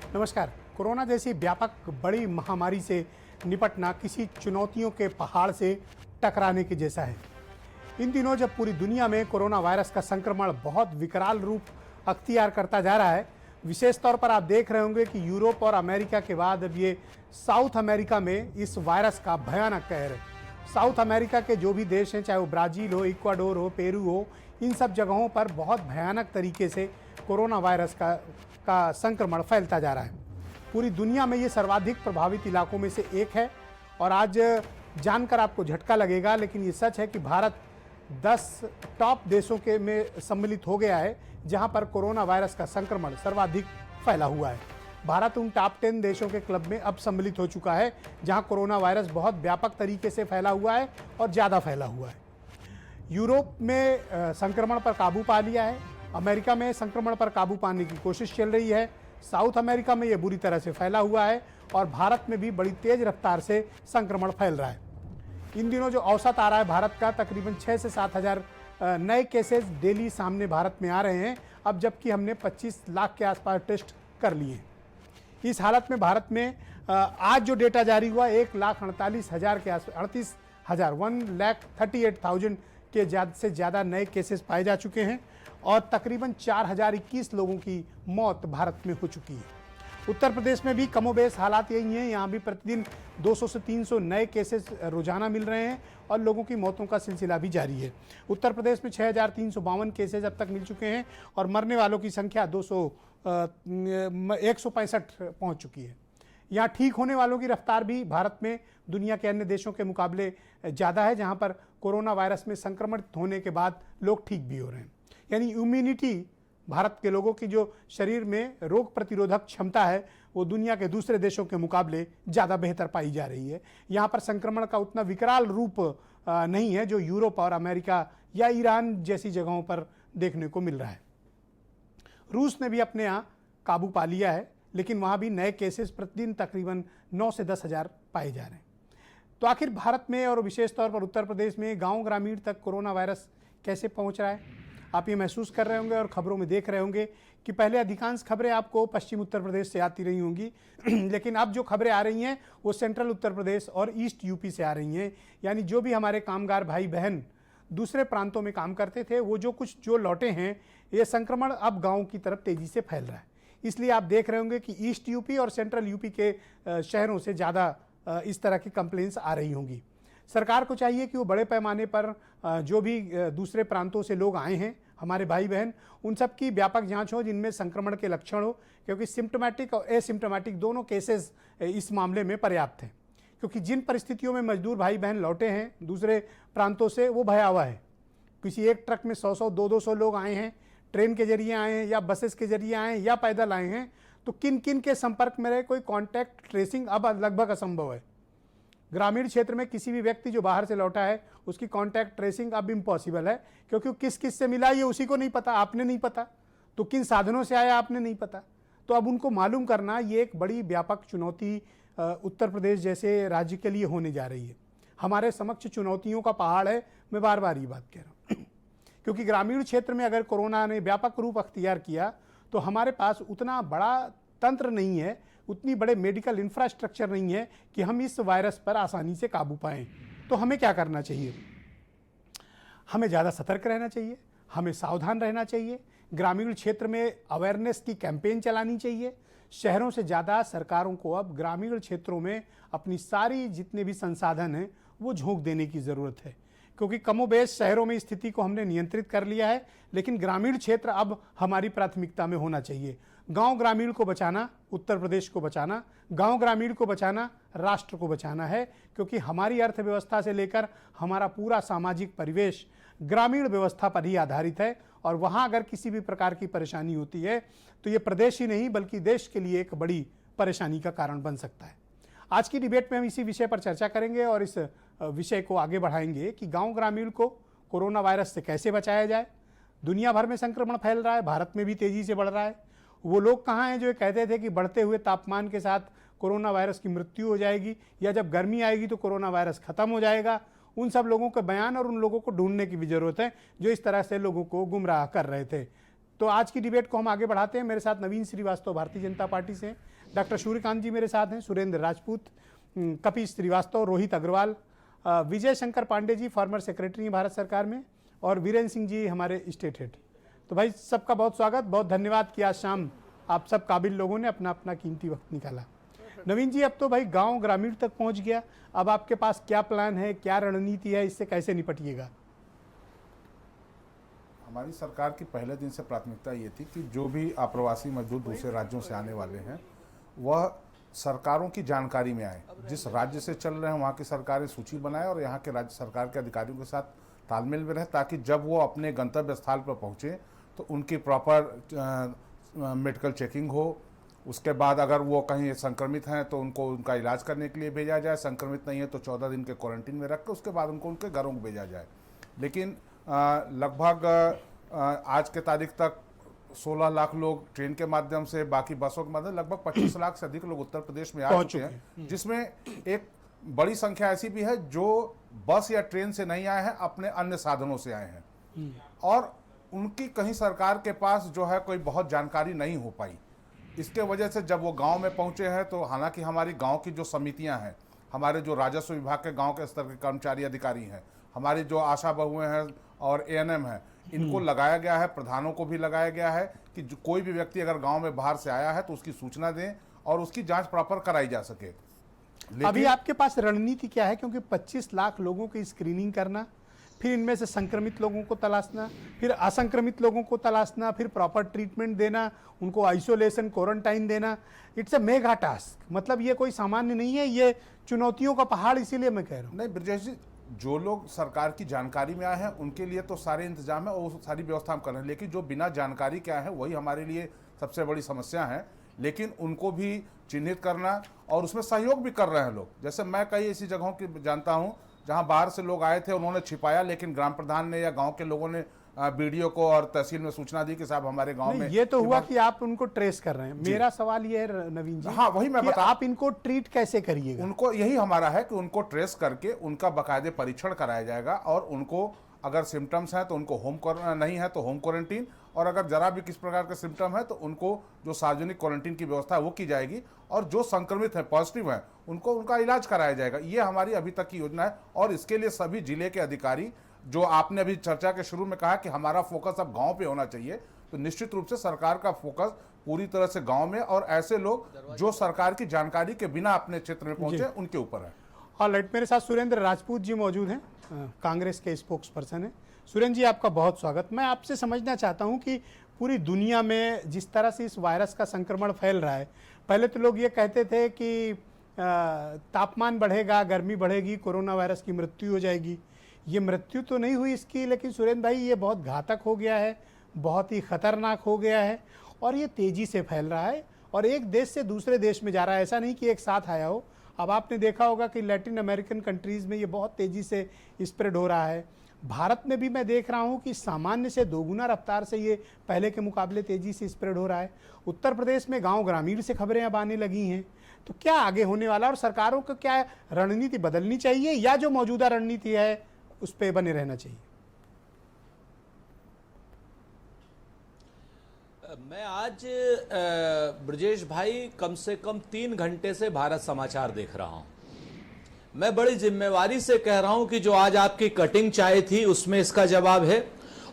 नमस्कार। कोरोना जैसी व्यापक बड़ी महामारी से निपटना किसी चुनौतियों के पहाड़ से टकराने के जैसा है। इन दिनों जब पूरी दुनिया में कोरोना वायरस का संक्रमण बहुत विकराल रूप अख्तियार करता जा रहा है, विशेष तौर पर आप देख रहे होंगे कि यूरोप और अमेरिका के बाद अब ये साउथ अमेरिका में इस वायरस का भयानक कहर है। साउथ अमेरिका के जो भी देश हैं, चाहे वो ब्राज़ील हो, इक्वाडोर हो, पेरू हो, इन सब जगहों पर बहुत भयानक तरीके से कोरोना वायरस का संक्रमण फैलता जा रहा है। पूरी दुनिया में ये सर्वाधिक प्रभावित इलाकों में से एक है और आज जानकर आपको झटका लगेगा, लेकिन ये सच है कि भारत 10 टॉप देशों के में सम्मिलित हो गया है जहां पर कोरोना वायरस का संक्रमण सर्वाधिक फैला हुआ है। भारत उन टॉप 10 देशों के क्लब में अब सम्मिलित हो चुका है जहां कोरोना वायरस बहुत व्यापक तरीके से फैला हुआ है और ज़्यादा फैला हुआ है। यूरोप में संक्रमण पर काबू पा लिया है, अमेरिका में संक्रमण पर काबू पाने की कोशिश चल रही है, साउथ अमेरिका में यह बुरी तरह से फैला हुआ है और भारत में भी बड़ी तेज रफ्तार से संक्रमण फैल रहा है। इन दिनों जो औसत आ रहा है भारत का, तकरीबन 6 से 7 हज़ार नए केसेस डेली सामने भारत में आ रहे हैं, अब जबकि हमने 25 लाख के आसपास टेस्ट कर लिए। इस हालत में भारत में आज जो डेटा जारी हुआ 1,48,000 के आसपास 38,000 1,38,000 के से ज़्यादा नए केसेस पाए जा चुके हैं और तकरीबन 4,021 लोगों की मौत भारत में हो चुकी है। उत्तर प्रदेश में भी कमोबेश हालात यही हैं, यहाँ भी प्रतिदिन 200 से 300 नए केसेस रोजाना मिल रहे हैं और लोगों की मौतों का सिलसिला भी जारी है। उत्तर प्रदेश में 6,352 केसेस अब तक मिल चुके हैं और मरने वालों की संख्या 165 पहुँच चुकी है। यहाँ ठीक होने वालों की रफ्तार भी भारत में दुनिया के अन्य देशों के मुकाबले ज़्यादा है, जहाँ पर कोरोना वायरस में संक्रमित होने के बाद लोग ठीक भी हो रहे हैं। यानी इम्यूनिटी, भारत के लोगों की जो शरीर में रोग प्रतिरोधक क्षमता है वो दुनिया के दूसरे देशों के मुकाबले ज़्यादा बेहतर पाई जा रही है। यहाँ पर संक्रमण का उतना विकराल रूप नहीं है जो यूरोप और अमेरिका या ईरान जैसी जगहों पर देखने को मिल रहा है। रूस ने भी अपने यहाँ काबू पा लिया है, लेकिन वहाँ भी नए केसेस प्रतिदिन तकरीबन 9 से 10 हज़ार पाए जा रहे हैं। तो आखिर भारत में और विशेष तौर पर उत्तर प्रदेश में गाँव ग्रामीण तक कोरोना वायरस कैसे पहुँच रहा है, आप ये महसूस कर रहे होंगे और खबरों में देख रहे होंगे कि पहले अधिकांश खबरें आपको पश्चिम उत्तर प्रदेश से आती रही होंगी लेकिन अब जो खबरें आ रही हैं वो सेंट्रल उत्तर प्रदेश और ईस्ट यूपी से आ रही हैं। यानी जो भी हमारे कामगार भाई बहन दूसरे प्रांतों में काम करते थे वो जो लौटे हैं, ये संक्रमण अब गाँव की तरफ तेज़ी से फैल रहा है। इसलिए आप देख रहे होंगे कि ईस्ट यूपी और सेंट्रल यूपी के शहरों से ज़्यादा इस तरह की कंप्लेंट्स आ रही होंगी। सरकार को चाहिए कि वो बड़े पैमाने पर जो भी दूसरे प्रांतों से लोग आए हैं, हमारे भाई बहन, उन सब की व्यापक जांच हो जिनमें संक्रमण के लक्षण हो, क्योंकि सिम्टोमेटिक और एसिम्टोमेटिक दोनों केसेस इस मामले में पर्याप्त हैं। क्योंकि जिन परिस्थितियों में मजदूर भाई बहन लौटे हैं दूसरे प्रांतों से वो भयावह है। किसी एक ट्रक में 100-100 200-200 लोग आए हैं, ट्रेन के जरिए आए हैं या बसेस के जरिए आए हैं या पैदल आए हैं, तो किन किन के संपर्क में रहे, कोई कॉन्टैक्ट ट्रेसिंग अब लगभग असंभव है। ग्रामीण क्षेत्र में किसी भी व्यक्ति जो बाहर से लौटा है उसकी कॉन्टैक्ट ट्रेसिंग अब इम्पॉसिबल है, क्योंकि किस किस से मिला ये उसी को नहीं पता, आपने नहीं पता, तो किन साधनों से आया आपने नहीं पता। तो अब उनको मालूम करना ये एक बड़ी व्यापक चुनौती उत्तर प्रदेश जैसे राज्य के लिए होने जा रही है। हमारे समक्ष चुनौतियों का पहाड़ है, मैं बार बार ये बात कह रहा हूँ क्योंकि ग्रामीण क्षेत्र में अगर कोरोना ने व्यापक रूप अख्तियार किया तो हमारे पास उतना बड़ा तंत्र नहीं है, उतनी बड़े मेडिकल इंफ्रास्ट्रक्चर नहीं है कि हम इस वायरस पर आसानी से काबू पाएं। तो हमें क्या करना चाहिए? हमें ज़्यादा सतर्क रहना चाहिए, हमें सावधान रहना चाहिए, ग्रामीण क्षेत्र में अवेयरनेस की कैंपेन चलानी चाहिए। शहरों से ज़्यादा सरकारों को अब ग्रामीण क्षेत्रों में अपनी सारी जितने भी संसाधन हैं वो झोंक देने की ज़रूरत है, क्योंकि कमोबेश शहरों में स्थिति को हमने नियंत्रित कर लिया है, लेकिन ग्रामीण क्षेत्र अब हमारी प्राथमिकता में होना चाहिए। गांव ग्रामीण को बचाना, उत्तर प्रदेश को बचाना, गांव ग्रामीण को बचाना, राष्ट्र को बचाना है, क्योंकि हमारी अर्थव्यवस्था से लेकर हमारा पूरा सामाजिक परिवेश ग्रामीण व्यवस्था पर ही आधारित है और वहाँ अगर किसी भी प्रकार की परेशानी होती है तो ये प्रदेश ही नहीं बल्कि देश के लिए एक बड़ी परेशानी का कारण बन सकता है। आज की डिबेट में हम इसी विषय पर चर्चा करेंगे और इस विषय को आगे बढ़ाएंगे कि गांव ग्रामीण को कोरोना वायरस से कैसे बचाया जाए। दुनिया भर में संक्रमण फैल रहा है, भारत में भी तेजी से बढ़ रहा है। वो लोग कहाँ हैं जो कहते थे कि बढ़ते हुए तापमान के साथ कोरोना वायरस की मृत्यु हो जाएगी या जब गर्मी आएगी तो कोरोना वायरस खत्म हो जाएगा? उन सब लोगों के बयान और उन लोगों को ढूंढने की भी जरूरत है जो इस तरह से लोगों को गुमराह कर रहे थे। तो आज की डिबेट को हम आगे बढ़ाते हैं। मेरे साथ नवीन श्रीवास्तव भारतीय जनता पार्टी से हैं, डॉक्टर सूर्यकांत जी मेरे साथ हैं, सुरेंद्र राजपूत, कपिल श्रीवास्तव, रोहित अग्रवाल, विजय शंकर पांडे जी फॉर्मर सेक्रेटरी हैं भारत सरकार में, और वीरेंद्र सिंह जी हमारे स्टेट हेड। तो भाई सबका बहुत स्वागत, बहुत धन्यवाद कि आज शाम आप सब काबिल लोगों ने अपना अपना कीमती वक्त निकाला। नवीन जी, अब तो भाई गांव ग्रामीण तक पहुंच गया, अब आपके पास क्या प्लान है, क्या रणनीति है, इससे कैसे निपटिएगा? हमारी सरकार की पहले दिन से प्राथमिकता ये थी कि जो भी अप्रवासी मजदूर दूसरे राज्यों से आने वाले हैं वह सरकारों की जानकारी में आए। जिस राज्य से चल रहे हैं वहाँ की सरकारें सूची बनाए और यहाँ के राज्य सरकार के अधिकारियों के साथ तालमेल में रहे, ताकि जब वो अपने गंतव्य स्थल पर पहुँचे तो उनकी प्रॉपर मेडिकल चेकिंग हो। उसके बाद अगर वो कहीं संक्रमित हैं तो उनको उनका इलाज करने के लिए भेजा जाए, संक्रमित नहीं है तो 14 दिन के क्वारंटीन में रख के उसके बाद उनको उनके घरों को भेजा जाए। लेकिन लगभग आज के तारीख तक 16 लाख लोग ट्रेन के माध्यम से, बाकी बसों के माध्यम लगभग 25 लाख से अधिक लोग उत्तर प्रदेश में आ चुके हैं, जिसमें एक बड़ी संख्या ऐसी भी है जो बस या ट्रेन से नहीं आए हैं, अपने अन्य साधनों से आए हैं और उनकी कहीं सरकार के पास जो है कोई बहुत जानकारी नहीं हो पाई। इसके वजह से जब वो गांव में पहुंचे हैं तो हालांकि हमारी गांव की जो समितियां हैं, हमारे जो राजस्व विभाग के गांव के स्तर के कर्मचारी अधिकारी हैं, हमारी जो आशा बहुएं हैं और एएनएम है, इनको लगाया गया है, प्रधानों को भी लगाया गया है कि कोई भी व्यक्ति अगर गांव में बाहर से आया है तो उसकी सूचना दें और उसकी जांच प्रॉपर कराई जा सके। अभी आपके पास रणनीति क्या है? क्योंकि 25 लाख लोगों की स्क्रीनिंग करना, फिर इनमें से संक्रमित लोगों को तलाशना, फिर असंक्रमित लोगों को तलाशना, फिर प्रॉपर ट्रीटमेंट देना, उनको आइसोलेशन क्वारंटाइन देना, इट्स अ मेगा टास्क। मतलब ये कोई सामान्य नहीं है, ये चुनौतियों का पहाड़, इसीलिए मैं कह रहा हूँ। नहीं ब्रजेश जी, जो लोग सरकार की जानकारी में आए हैं उनके लिए तो सारे इंतजाम है और सारी व्यवस्था हम कर रहे हैं, लेकिन जो बिना जानकारी के आए हैं वही हमारे लिए सबसे बड़ी समस्या है। लेकिन उनको भी चिन्हित करना और उसमें सहयोग भी कर रहे हैं लोग। जैसे मैं कई ऐसी जगहों की जानता हूं जहां बाहर से लोग आए थे, उन्होंने छिपाया, लेकिन ग्राम प्रधान ने या गांव के लोगों ने बीडीओ को और तहसील में सूचना दी कि साहब हमारे गांव में ये तो हुआ कि आप उनको ट्रेस कर रहे हैं। मेरा सवाल ये है नवीन जी, हाँ वही मैं बता, आप इनको ट्रीट कैसे करिएगा? उनको यही हमारा है कि उनको ट्रेस करके उनका बाकायदे परीक्षण कराया जाएगा और उनको अगर सिम्टम्स हैं तो उनको नहीं है तो होम क्वारंटीन, और अगर जरा भी किस प्रकार का सिम्टम है तो उनको जो सार्वजनिक क्वारंटीन की व्यवस्था है वो की जाएगी, और जो संक्रमित है, पॉजिटिव है, उनको उनका इलाज कराया जाएगा। ये हमारी अभी तक की योजना है और इसके लिए सभी जिले के अधिकारी, जो आपने अभी चर्चा के शुरू में कहा कि हमारा फोकस अब गांव पे होना चाहिए, तो निश्चित रूप से सरकार का फोकस पूरी तरह से गांव में और ऐसे लोग जो सरकार की जानकारी के बिना अपने क्षेत्र में पहुंचे उनके ऊपर है। ऑलराइट, मेरे साथ सुरेंद्र राजपूत जी मौजूद हैं, कांग्रेस के स्पोक्स पर्सन हैं। सुरेंद्र जी, आपका बहुत स्वागत। मैं आपसे समझना चाहता हूं कि पूरी दुनिया में जिस तरह से इस वायरस का संक्रमण फैल रहा है, पहले तो लोग ये कहते थे कि तापमान बढ़ेगा, गर्मी बढ़ेगी, कोरोना वायरस की मृत्यु हो जाएगी। ये मृत्यु तो नहीं हुई इसकी, लेकिन सुरेंद्र भाई ये बहुत घातक हो गया है, बहुत ही खतरनाक हो गया है और ये तेज़ी से फैल रहा है और एक देश से दूसरे देश में जा रहा है। ऐसा नहीं कि एक साथ आया हो। अब आपने देखा होगा कि लैटिन अमेरिकन कंट्रीज़ में ये बहुत तेज़ी से स्प्रेड हो रहा है। भारत में भी मैं देख रहा हूँ कि सामान्य से दोगुना रफ्तार से ये पहले के मुकाबले तेज़ी से स्प्रेड हो रहा है। उत्तर प्रदेश में गांव ग्रामीण से खबरें अब आने लगी हैं। तो क्या आगे होने वाला, और सरकारों को क्या रणनीति बदलनी चाहिए या जो मौजूदा रणनीति है उस पर बने रहना चाहिए? मैं आज ब्रजेश भाई कम से कम 3 घंटे से भारत समाचार देख रहा हूं। मैं बड़ी जिम्मेवारी से कह रहा हूं कि जो आज आपकी कटिंग चाय थी उसमें इसका जवाब है,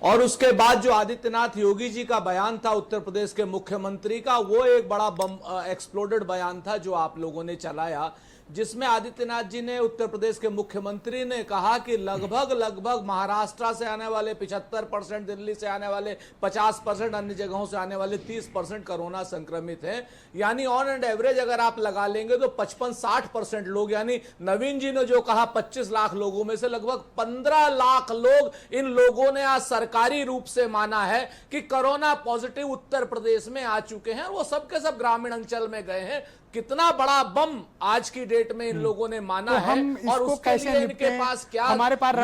और उसके बाद जो आदित्यनाथ योगी जी का बयान था उत्तर प्रदेश के मुख्यमंत्री का, वो एक बड़ा बम एक्सप्लोडेड बयान था जो आप लोगों ने चलाया, जिसमें आदित्यनाथ जी ने, उत्तर प्रदेश के मुख्यमंत्री ने कहा कि लगभग महाराष्ट्र से आने वाले 75%, दिल्ली से आने वाले 50%, अन्य जगहों से आने वाले 30% कोरोना संक्रमित हैं। यानी ऑन एंड एवरेज अगर आप लगा लेंगे तो 55-60% लोग, यानी नवीन जी ने जो कहा 25 लाख लोगों में से लगभग 15 लाख लोग, इन लोगों ने आज सरकारी रूप से माना है कि कोरोना पॉजिटिव उत्तर प्रदेश में आ चुके हैं। वो सब के सब ग्रामीण अंचल में गए हैं। कितना बड़ा बम आज की डेट में इन लोगों ने माना तो है, और उसके लिए इनके पास क्या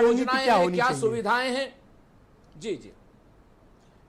योजनाएं हैं, क्या सुविधाएं हैं। जी जी,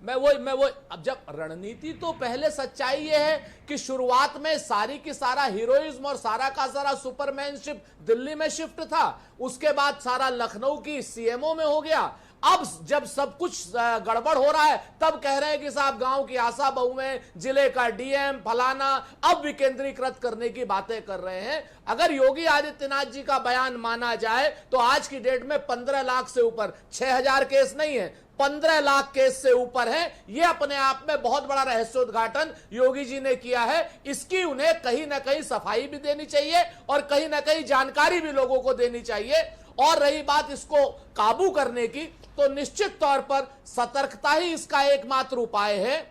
मैं वो अब जब रणनीति, तो पहले सच्चाई ये है कि शुरुआत में सारी की सारा हीरोइज्म और सारा का सारा सुपरमैनशिप दिल्ली में शिफ्ट था, उसके बाद सारा लखनऊ की सीएमओ में हो गया, अब जब सब कुछ गड़बड़ हो रहा है तब कह रहे हैं कि साहब गांव की आशा बहुएं, जिले का डीएम फलाना, अब विकेंद्रीकृत करने की बातें कर रहे हैं। अगर योगी आदित्यनाथ जी का बयान माना जाए तो आज की डेट में 15 लाख से ऊपर, 6,000 केस नहीं है, 15 लाख केस से ऊपर है। यह अपने आप में बहुत बड़ा रहस्योद्घाटन योगी जी ने किया है। इसकी उन्हें कहीं ना कहीं सफाई भी देनी चाहिए और कहीं ना कहीं जानकारी भी लोगों को देनी चाहिए। और रही बात इसको काबू करने की, तो निश्चित तौर पर सतर्कता ही इसका एकमात्र उपाय है।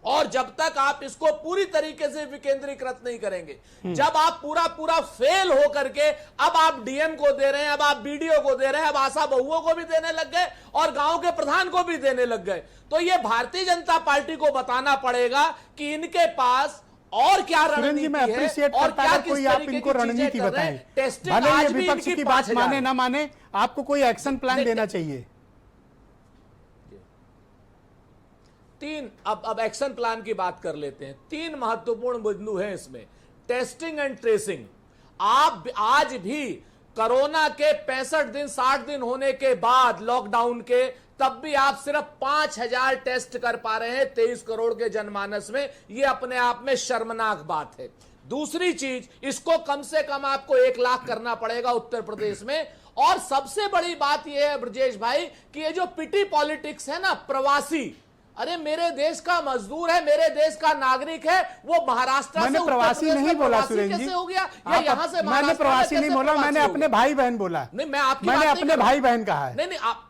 और जब तक आप इसको पूरी तरीके से विकेंद्रीकृत नहीं करेंगे, जब आप पूरा फेल हो करके अब आप डीएम को दे रहे हैं, अब आप बीडीओ को दे रहे हैं, अब आशा बहुओं को भी देने लग गए और गांव के प्रधान को भी देने लग गए, तो ये भारतीय जनता पार्टी को बताना पड़ेगा कि इनके पास और क्या रणनीति मैं है अप्रिशिएट और करता क्या है किस कोई आप तरीके इनको की चीजें रणनीति कर रहे हैं। बताएं। टेस्टिंग भले आज ये भी विपक्ष इनकी की बात 5,000 माने ना माने, आपको कोई एक्शन प्लान देखिए, देना चाहिए। अब एक्शन प्लान की बात कर लेते हैं। 3 महत्वपूर्ण बिंदु हैं इसमें। Testing and tracing. आप आज भी कोरोना के 65 दिन 60 दिन होने के बाद लॉकडाउन के, तब भी आप सिर्फ 5,000 टेस्ट कर पा रहे हैं 23 करोड़ के जनमानस में। यह अपने आप में शर्मनाक बात है। दूसरी चीज, इसको कम से कम आपको 1 लाख करना पड़ेगा उत्तर प्रदेश में। और सबसे बड़ी बात यह है ब्रजेश भाई कि ये जो पिटी पॉलिटिक्स है ना, प्रवासी, अरे मेरे देश का मजदूर है, मेरे देश का नागरिक है, वो महाराष्ट्र से मैंने प्रवासी नहीं बोला सुरेंद्र जी, हो गया या यहाँ से मैंने प्रवासी नहीं बोला, मैंने अपने भाई बहन बोला। नहीं, मैं आपकी मैंने बात नहीं अपने कर भाई बहन कहा है। नहीं आप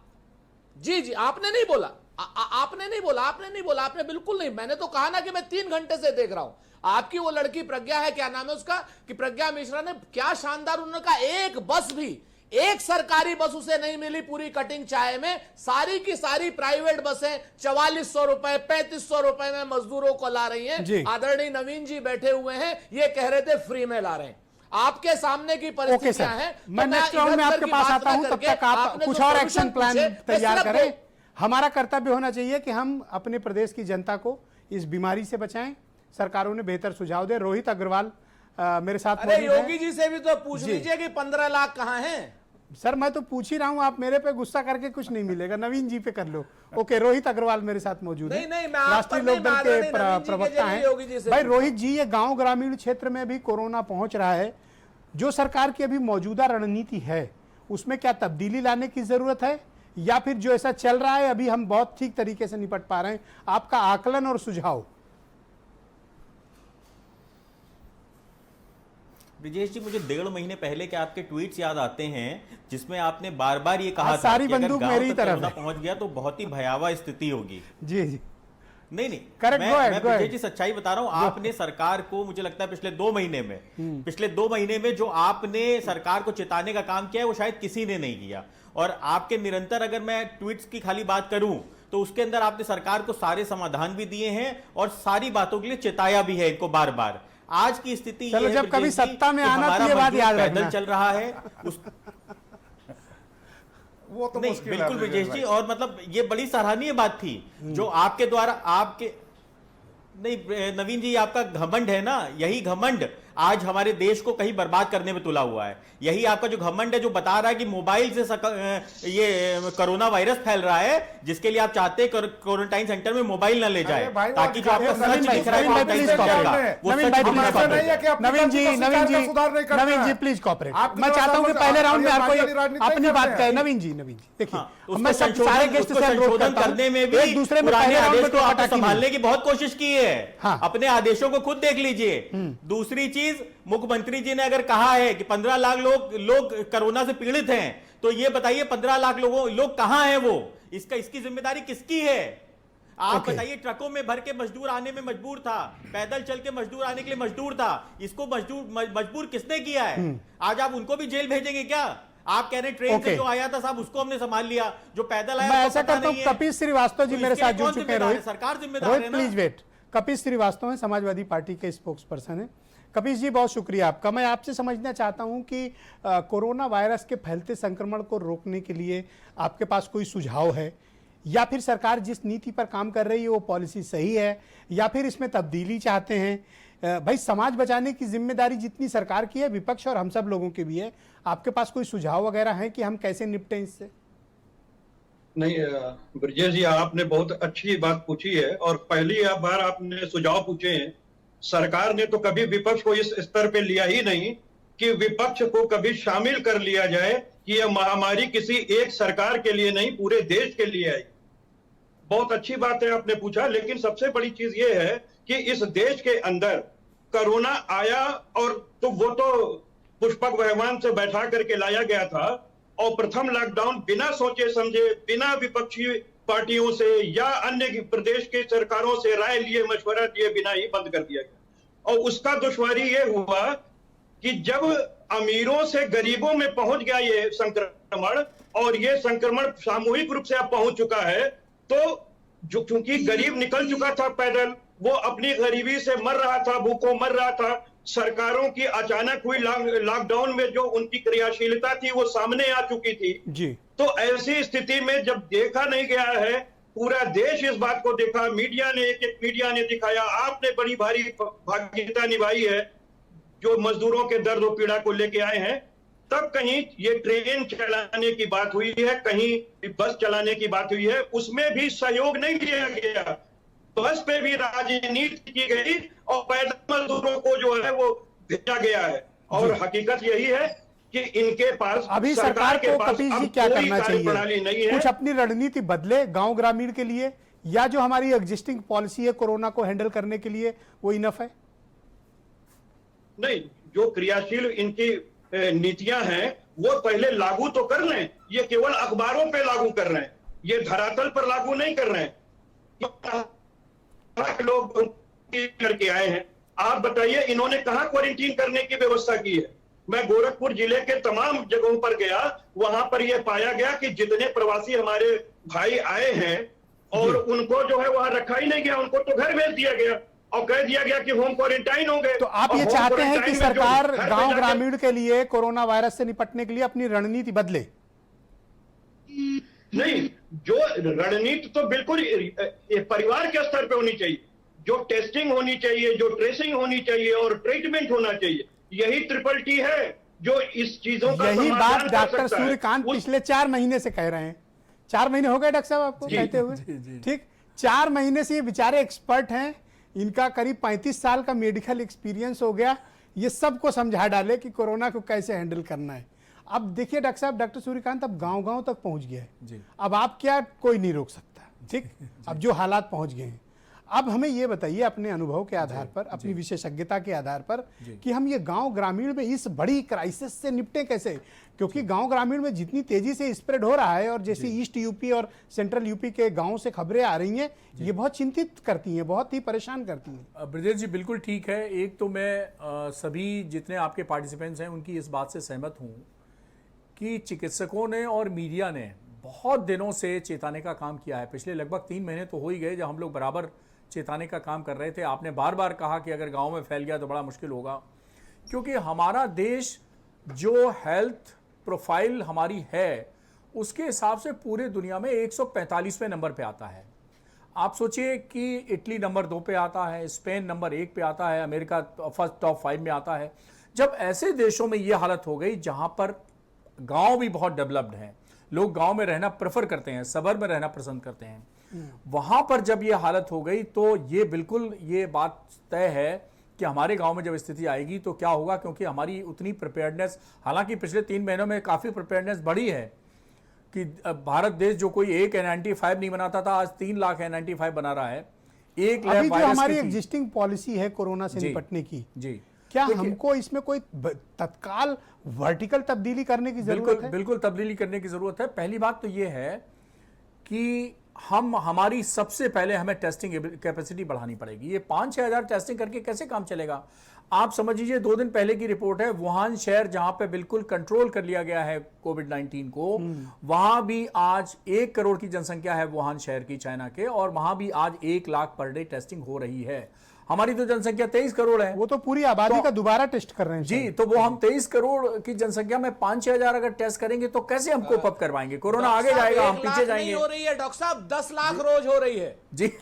जी आपने नहीं बोला, आपने नहीं बोला, आपने बिल्कुल नहीं। मैंने तो कहा ना कि मैं 3 घंटे से देख रहा हूं। आपकी वो लड़की प्रज्ञा है, क्या नाम है उसका, कि प्रज्ञा मिश्रा ने क्या शानदार, उन्होंने कहा एक बस भी, एक सरकारी बस उसे नहीं मिली पूरी कटिंग चाय में। सारी की सारी प्राइवेट बसें 4400 रुपए 3500 रुपए में मजदूरों को ला रही हैं। आदरणीय नवीन जी बैठे हुए हैं, ये कह रहे थे फ्री में ला रहे हैं। आपके सामने की परिस्थितियां हैं। मैं नेक्स्ट राउंड में आपके पास आता हूं, तब तक आप कुछ और एक्शन प्लान तैयार करें। हमारा कर्तव्य होना चाहिए कि हम अपने प्रदेश की जनता को इस बीमारी से बचाएं। सरकारों ने बेहतर सुझाव दे। रोहित अग्रवाल मेरे साथ अरे योगी जी से भी तो पूछ लीजिए कि 15 लाख कहां हैं। सर मैं तो पूछ ही रहा हूं, आप मेरे पे गुस्सा करके कुछ नहीं मिलेगा, नवीन जी पे कर लो। ओके, रोहित अग्रवाल मेरे साथ मौजूद है, राष्ट्रीय लोकदल के प्रवक्ता हैं। भाई रोहित जी, ये गांव ग्रामीण क्षेत्र में भी कोरोना पहुंच रहा है, जो सरकार की अभी मौजूदा रणनीति है उसमें क्या तब्दीली लाने की जरूरत है, या फिर जो ऐसा चल रहा है अभी हम बहुत ठीक तरीके से निपट पा रहे हैं? आपका आकलन और सुझाव। ब्रिजेश जी, मुझे 1.5 महीने पहले के आपके ट्वीट्स याद आते हैं जिसमें आपने बार बार ये कहा था सारी कि अगर बंदूक गांव मेरी तक तरफ कोरोना है। पहुंच गया तो बहुत ही भयावह स्थिति होगी। जी जी, नहीं Correct, मैं go ahead. ब्रिजेश जी सच्चाई बता रहा हूं। आपने सरकार को, मुझे लगता है पिछले 2 महीने में जो आपने सरकार को चिताने का काम किया है वो शायद किसी ने नहीं किया। और आपके निरंतर, अगर मैं ट्वीट्स की खाली बात करूं तो उसके अंदर आपने सरकार को सारे समाधान भी दिए हैं और सारी बातों के लिए चिताया भी है इनको बार बार। आज की स्थिति चलो जब कभी सत्ता में आना तो ये बात याद रखना। पैदल चल रहा है वो तो नहीं, मुश्किल है बिल्कुल ब्रिजेश जी, और मतलब ये बड़ी सराहनीय बात थी जो आपके द्वारा, आपके नहीं नवीन जी, आपका घमंड है ना, यही घमंड आज हमारे देश को कहीं बर्बाद करने में तुला हुआ है। यही आपका जो घमंड है जो बता रहा है कि मोबाइल से ये कोरोना वायरस फैल रहा है, जिसके लिए आप चाहते हैं क्वारंटाइन सेंटर में मोबाइल ना ले जाए ताकि जो आपका सच दिख रहा है नवीन जी प्लीज कॉपरेट। मैं चाहता हूं कि पहले राउंड में हर कोई अपनी बात कहे। नवीन जी देखिए, मैं सारे गेस्ट से अनुरोध करता हूं, करने में भी एक दूसरे में पहले राउंड में तो आपने संभालने की बहुत कोशिश की है। हाँ। अपने आदेशों को खुद देख लीजिए। दूसरी चीज, मुख्यमंत्री जी ने अगर कहा है कि 15 लाख लोग कोरोना से पीड़ित हैं, तो ये बताइए 15 लाख लोग कहां हैं? वो इसकी जिम्मेदारी किसकी है? आप बताइए, ट्रकों में भर के मजदूर आने में मजबूर था, पैदल चल के मजदूर आने के लिए मजदूर था, इसको मजबूर किसने किया है? आज आप उनको भी जेल भेजेंगे क्या? आप कह रहे हैं ट्रेन से जो आया था साहब उसको हमने संभाल लिया, जो पैदल आया मैं ऐसा करता हूं, कपिल श्रीवास्तव जी मेरे साथ जुड़ चुके हैं। रोहित, सरकार जिम्मेदार है ना। Please wait. कपिल श्रीवास्तव हैं, समाजवादी पार्टी के स्पोक्स पर्सन है। कपिल जी बहुत शुक्रिया आपका। मैं आपसे समझना चाहता हूं कि कोरोना वायरस के फैलते संक्रमण को रोकने के लिए आपके पास कोई सुझाव है, या फिर सरकार जिस नीति पर काम कर रही है वो पॉलिसी सही है, या फिर इसमें तब्दीली चाहते हैं? भाई समाज बचाने की जिम्मेदारी जितनी सरकार की है, विपक्ष और हम सब लोगों की भी है। आपके पास कोई सुझाव वगैरह है कि हम कैसे निपटें इससे? नहीं ब्रजेश जी, आपने बहुत अच्छी बात पूछी है और पहली बार आपने सुझाव पूछे हैं। सरकार ने तो कभी विपक्ष को इस स्तर पे लिया ही नहीं कि विपक्ष को कभी शामिल कर लिया जाए कि यह महामारी किसी एक सरकार के लिए नहीं, पूरे देश के लिए आई। बहुत अच्छी बात है आपने पूछा, लेकिन सबसे बड़ी चीज ये है कि इस देश के अंदर कोरोना आया और तो वो तो पुष्पक विमान से बैठा करके लाया गया था और प्रथम लॉकडाउन बिना सोचे समझे, बिना विपक्षी पार्टियों से या अन्य प्रदेश के सरकारों से राय लिए, मशवरा दिए बिना ही बंद कर दिया गया। और उसका दुश्वारी ये हुआ कि जब अमीरों से गरीबों में पहुंच गया ये संक्रमण और ये संक्रमण सामूहिक रूप से अब पहुंच चुका है, तो जो क्योंकि गरीब निकल चुका था पैदल, वो अपनी गरीबी से मर रहा था, भूखों मर रहा था। सरकारों की अचानक हुई लॉकडाउन में जो उनकी क्रियाशीलता थी वो सामने आ चुकी थी जी। तो ऐसी स्थिति में जब देखा नहीं गया है, पूरा देश इस बात को देखा, मीडिया ने एक मीडिया ने दिखाया, आपने बड़ी भारी भागीदारी निभाई है जो मजदूरों के दर्द और पीड़ा को लेके आए हैं, तब कहीं ये ट्रेन चलाने की बात हुई है, कहीं बस चलाने की बात हुई है, उसमें भी सहयोग नहीं लिया गया। बस पे भी राजनीति की गई और पैदल मजदूरों को जो है वो भेजा गया है। और हकीकत यही है कि इनके पास अभी सरकार को कपिल जी क्या करना प्रणाली नहीं चाहिए? है। कुछ अपनी रणनीति बदले गांव ग्रामीण के लिए, या जो हमारी एग्जिस्टिंग पॉलिसी है कोरोना को हैंडल करने के लिए वो इनफ है? नहीं, जो क्रियाशील इनकी नीतियां हैं वो पहले लागू तो कर लें। ये केवल अखबारों पे लागू कर रहे हैं, ये धरातल पर लागू नहीं कर रहे हैं। लोग करके आए हैं, आप बताइए इन्होंने कहां क्वारंटीन करने की व्यवस्था की है? मैं गोरखपुर जिले के तमाम जगहों पर गया, वहां पर यह पाया गया कि जितने प्रवासी हमारे भाई आए हैं और उनको जो है वहां रखा ही नहीं गया, उनको तो घर भेज दिया गया और कह दिया गया कि होम क्वारंटाइन हो गए। तो आप ये चाहते हैं कि सरकार गांव ग्रामीण के लिए कोरोना वायरस से निपटने के लिए अपनी रणनीति बदले? नहीं, जो रणनीति तो बिल्कुल परिवार के स्तर पे होनी चाहिए, जो टेस्टिंग होनी चाहिए, जो ट्रेसिंग होनी चाहिए और ट्रीटमेंट होना चाहिए। यही ट्रिपल टी है जो इस चीजों का यही समाधान बात कर डॉक्टर सकता है। सूर्यकांत पिछले 4 महीने से कह रहे हैं। 4 महीने हो गए डॉक्टर साहब आपको कहते हुए? ठीक, 4 महीने से ये बेचारे एक्सपर्ट हैं, इनका करीब 35 साल का मेडिकल एक्सपीरियंस हो गया, ये सबको समझा डाले कि कोरोना को कैसे हैंडल करना है। अब देखिए डॉक्टर साहब, डॉक्टर सूर्यकांत अब गांव-गांव तक पहुंच गया है। अब आप क्या, कोई नहीं रोक सकता, ठीक? अब जो हालात पहुंच गए हैं, अब हमें ये बताइए अपने अनुभव के आधार पर, अपनी विशेषज्ञता के आधार पर, कि हम ये गांव ग्रामीण में इस बड़ी क्राइसिस से निपटें कैसे? क्योंकि गांव ग्रामीण में जितनी तेजी से स्प्रेड हो रहा है और जैसे ईस्ट यूपी और सेंट्रल यूपी के गांवों से खबरें आ रही हैं, ये बहुत चिंतित करती हैं, बहुत ही परेशान करती हैं। ब्रजेश जी बिल्कुल ठीक है। एक तो मैं सभी जितने आपके पार्टिसिपेंट्स हैं उनकी इस बात से सहमत हूँ कि चिकित्सकों ने और मीडिया ने बहुत दिनों से चेताने का काम किया है। पिछले लगभग 3 महीने तो हो ही गए जब हम लोग बराबर चेताने का काम कर रहे थे। आपने बार बार कहा कि अगर गांव में फैल गया तो बड़ा मुश्किल होगा, क्योंकि हमारा देश जो हेल्थ प्रोफाइल हमारी है उसके हिसाब से पूरे दुनिया में 145वें नंबर पे आता है। आप सोचिए कि इटली नंबर 2 पे आता है, स्पेन नंबर 1 पे आता है, अमेरिका फर्स्ट टॉप 5 में आता है। जब ऐसे देशों में ये हालत हो गई जहां पर गांव भी बहुत डेवलप्ड हैं, लोग गांव में रहना प्रेफर करते हैं, शहर में रहना पसंद करते हैं, वहां पर जब ये हालत हो गई तो ये बिल्कुल ये बात तय है कि हमारे गांव में जब स्थिति आएगी तो क्या होगा, क्योंकि हमारी उतनी प्रिपेयर्डनेस, हालांकि पिछले 3 महीनों में काफी प्रिपेयर्डनेस बढ़ी है कि भारत देश जो कोई 1 N95 नहीं बनाता था, आज 3 लाख N95 बना रहा है। एक अभी जो हमारी एग्जिस्टिंग पॉलिसी है कोरोना से निपटने की, जी, क्या हमको इसमें कोई तत्काल वर्टिकल तब्दीली करने की जरूरत है? बिल्कुल तब्दीली करने की जरूरत है। पहली बात तो ये है कि हमारी सबसे पहले हमें टेस्टिंग कैपेसिटी बढ़ानी पड़ेगी। ये 5-6 हज़ार टेस्टिंग करके कैसे काम चलेगा? आप समझ लीजिए 2 दिन पहले की रिपोर्ट है, वुहान शहर जहां पे बिल्कुल कंट्रोल कर लिया गया है कोविड-19 को, वहां भी आज 1 करोड़ की जनसंख्या है वुहान शहर की, चाइना के, और वहां भी आज 1 लाख पर डे टेस्टिंग हो रही है। हमारी तो जनसंख्या 23 करोड़ है। वो तो पूरी आबादी का दोबारा टेस्ट कर रहे हैं जी, तो वो हम 23 करोड़ की जनसंख्या में 5-6 हज़ार अगर टेस्ट करेंगे तो कैसे हम कोप अप करवाएंगे? कोरोना आगे जाएगा, हम पीछे जाएंगे। नहीं हो रही है डॉक्टर साहब, 10 लाख रोज हो रही है जी।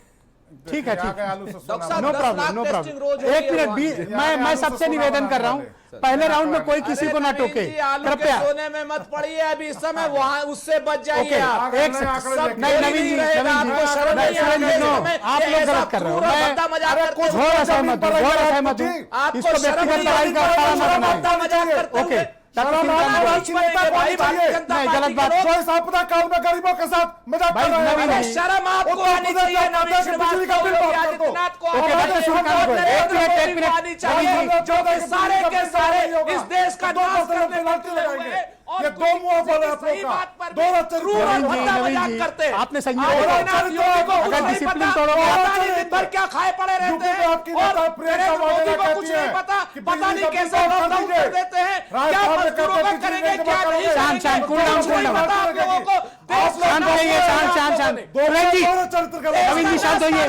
ठीक है, यहाँ ठीक के है। आलू से डॉक्टर सोना साहब, no 10 problem, lakh no testing रोज प्रॉब्लम। हो एक रही है मिनट वहाँ भी, पे। मैं सबसे निवेदन कर रहा हूँ, पहले राउंड में कोई किसी को ना नवीन टोके, जी, आलू के कृपया। सोने में मत पड़िए अभी इस समय, वहां उससे बच जाइए ओके, आप। एक आंकड़े सेकंड, लेके नहीं कोई नवीन जी, नहीं रहेगा, नवीन जी, आपको शर्म नहीं सुरेंद्र जी, आती नो, है, आप ये लोग ऐसा गलत कर रहे हो। क्रूर और मैं भद्दा मजाक करते हो। घोर असहमत हूँ, घोर असहमत हूँ। आपको इसको शर्म व्यक्तिगत नहीं लड़ाई आती का है, अखाड़ा मत भद्दा बनाइए। मजाक करते ओके, हुए। डॉक्टर शर्म सिंह आना खान, चाहिए, भाई, भारतीय जनता नहीं, पार्टी गलत के बात। लोग। जो इस आपदा काल में गरीबों के साथ मजाक भाई, कर रहे हैं। नवीन अरे जी, शर्म आपको उत्तर आनी प्रदेश चाहिए, में नवीन बिजली का श्रीवास्तव, बिल योगी माफ कर दो। आदित्यनाथ को ओके, आनी डॉक्टर चाहिए, सूर्यकांत को, नरेंद्र एक मोदी मिनट, को आनी चाहिए, नवीन जी, जो कि सारे के सारे होगा। इस देश का दो नाश मसले करने पे में लड़ते तुले हुए लगाएंगे। हैं। और ये कोई दो मुंह किसी बोले की आप लोग सही का। बात पर दो रचन क्रूर और नवीन जी, भद्दा नवीन मजाक जी, करते हैं। आपने संयम आदित्यनाथ रखा। योगी को अगर कुछ नहीं डिसिप्लिन पता, तोड़ोगे, पता नहीं दिन भर क्या खाए पड़े रहते यूपी में हैं, आपकी और नेता प्रियंका नरेंद्र मोदी वाड्रा को कहती कुछ है नहीं पता, कि पता बिजली नहीं का कैसे बिल माफ लॉकडाउन कर कर देते हैं, क्या राजस्थान में मजदूरों कहते का हैं करेंगे, कि क्या बिजली नहीं का शांत, शांत, करेंगे, cool down, कुछ नहीं cool down। पता आप लोगों को। देश को शांत नाश रहिए, किया शांत, आप शांत, लोगों शांत। ने। सुरेंद्र जी, दोनों चरित्र का नवीन जी, शांत होइए,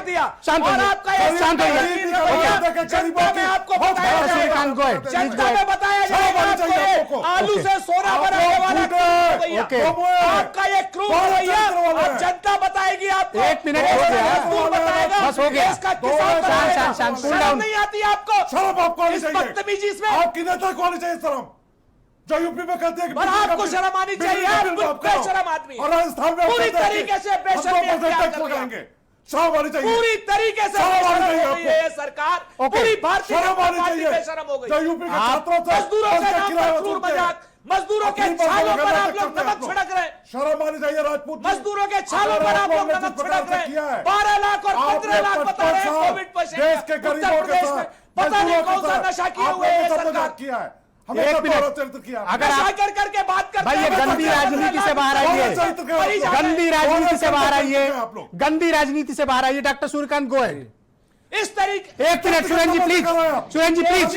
शांत और होइए, आपका ये शांत होइए। ओके, जनता में आपको बताया डॉक्टर सूर्यकांत को है, जाएगा, प्लीज जनता गो में अहेड। बताया शर्म जाएगा आनी चाहिए आप आपको, लोगों को। आलू से सोना बनाने वाला क्रूर रवैया। ओके। आपका ये क्रूर रवैया अब जनता बताएगी आपको। एक मिनट देश हो का गया। मजदूर बताएगा, बस हो गया। देश का किसान शांत, बताएगा। शांत, शांत, cool शर्म down। नहीं आती आपको शर्म आपको आनी इस चाहिए। बदतमीजी इसमें? आपकी नेता को आनी चाहिए शर्म, जो यूपी में कहते हैं कि पर बिजली का आपको बिल- शर्म आनी बिजली चाहिए, का आप बिल खुद माफ करो। बेशरम आदमी। और राजस्थान में आप पूरी कहते हैं तरीके कि से बेशर्मी हम 2% अख्तियार टैक्स कर लिया। लगाएंगे। शर्म आनी चाहिए। पूरी तरीके से शर्म आनी बेशरम चाहिए हो गई आपको। है ये सरकार, ओके। पूरी भारतीय शर्म जनता आनी पार्टी चाहिए। बेशरम हो गई। जो यूपी के आप छात्रों से मजदूरों के उनके नाम किराए पर क्रूर वसूलते हैं। मजाक, मजदूरों के अपनी बातों छालों का पर गलत आप लोग करते हैं नमक छिड़क रहे हैं। शर्म आनी चाहिए राजपूत जी। मजदूरों के छालों अगर पर आप लोग लोग ने नमक जिस प्रकार छिड़क रहे से किया हैं। है, 12 लाख और आपने 15 लाख बता रहे हैं 55 कोविड पेशेंट देश के उत्तर गरीबों के प्रदेश में। साथ, पता नहीं मजदूरों के कौन सा साथ नशा किए आपने हुए है सब सरकार। मजाक किया है। हमें एक सब मिनट। चरित्र किया है। अगर नशा आप कर करके बात करते भाई ये हैं। गंदी राजनीति से बाहर आइए, गंदी राजनीति से बाहर आइए, गंदी राजनीति से बाहर आइए। डॉक्टर सूर्यकांत गो है। इस तरीके एक minute Surendra ji please, Surendra ji please,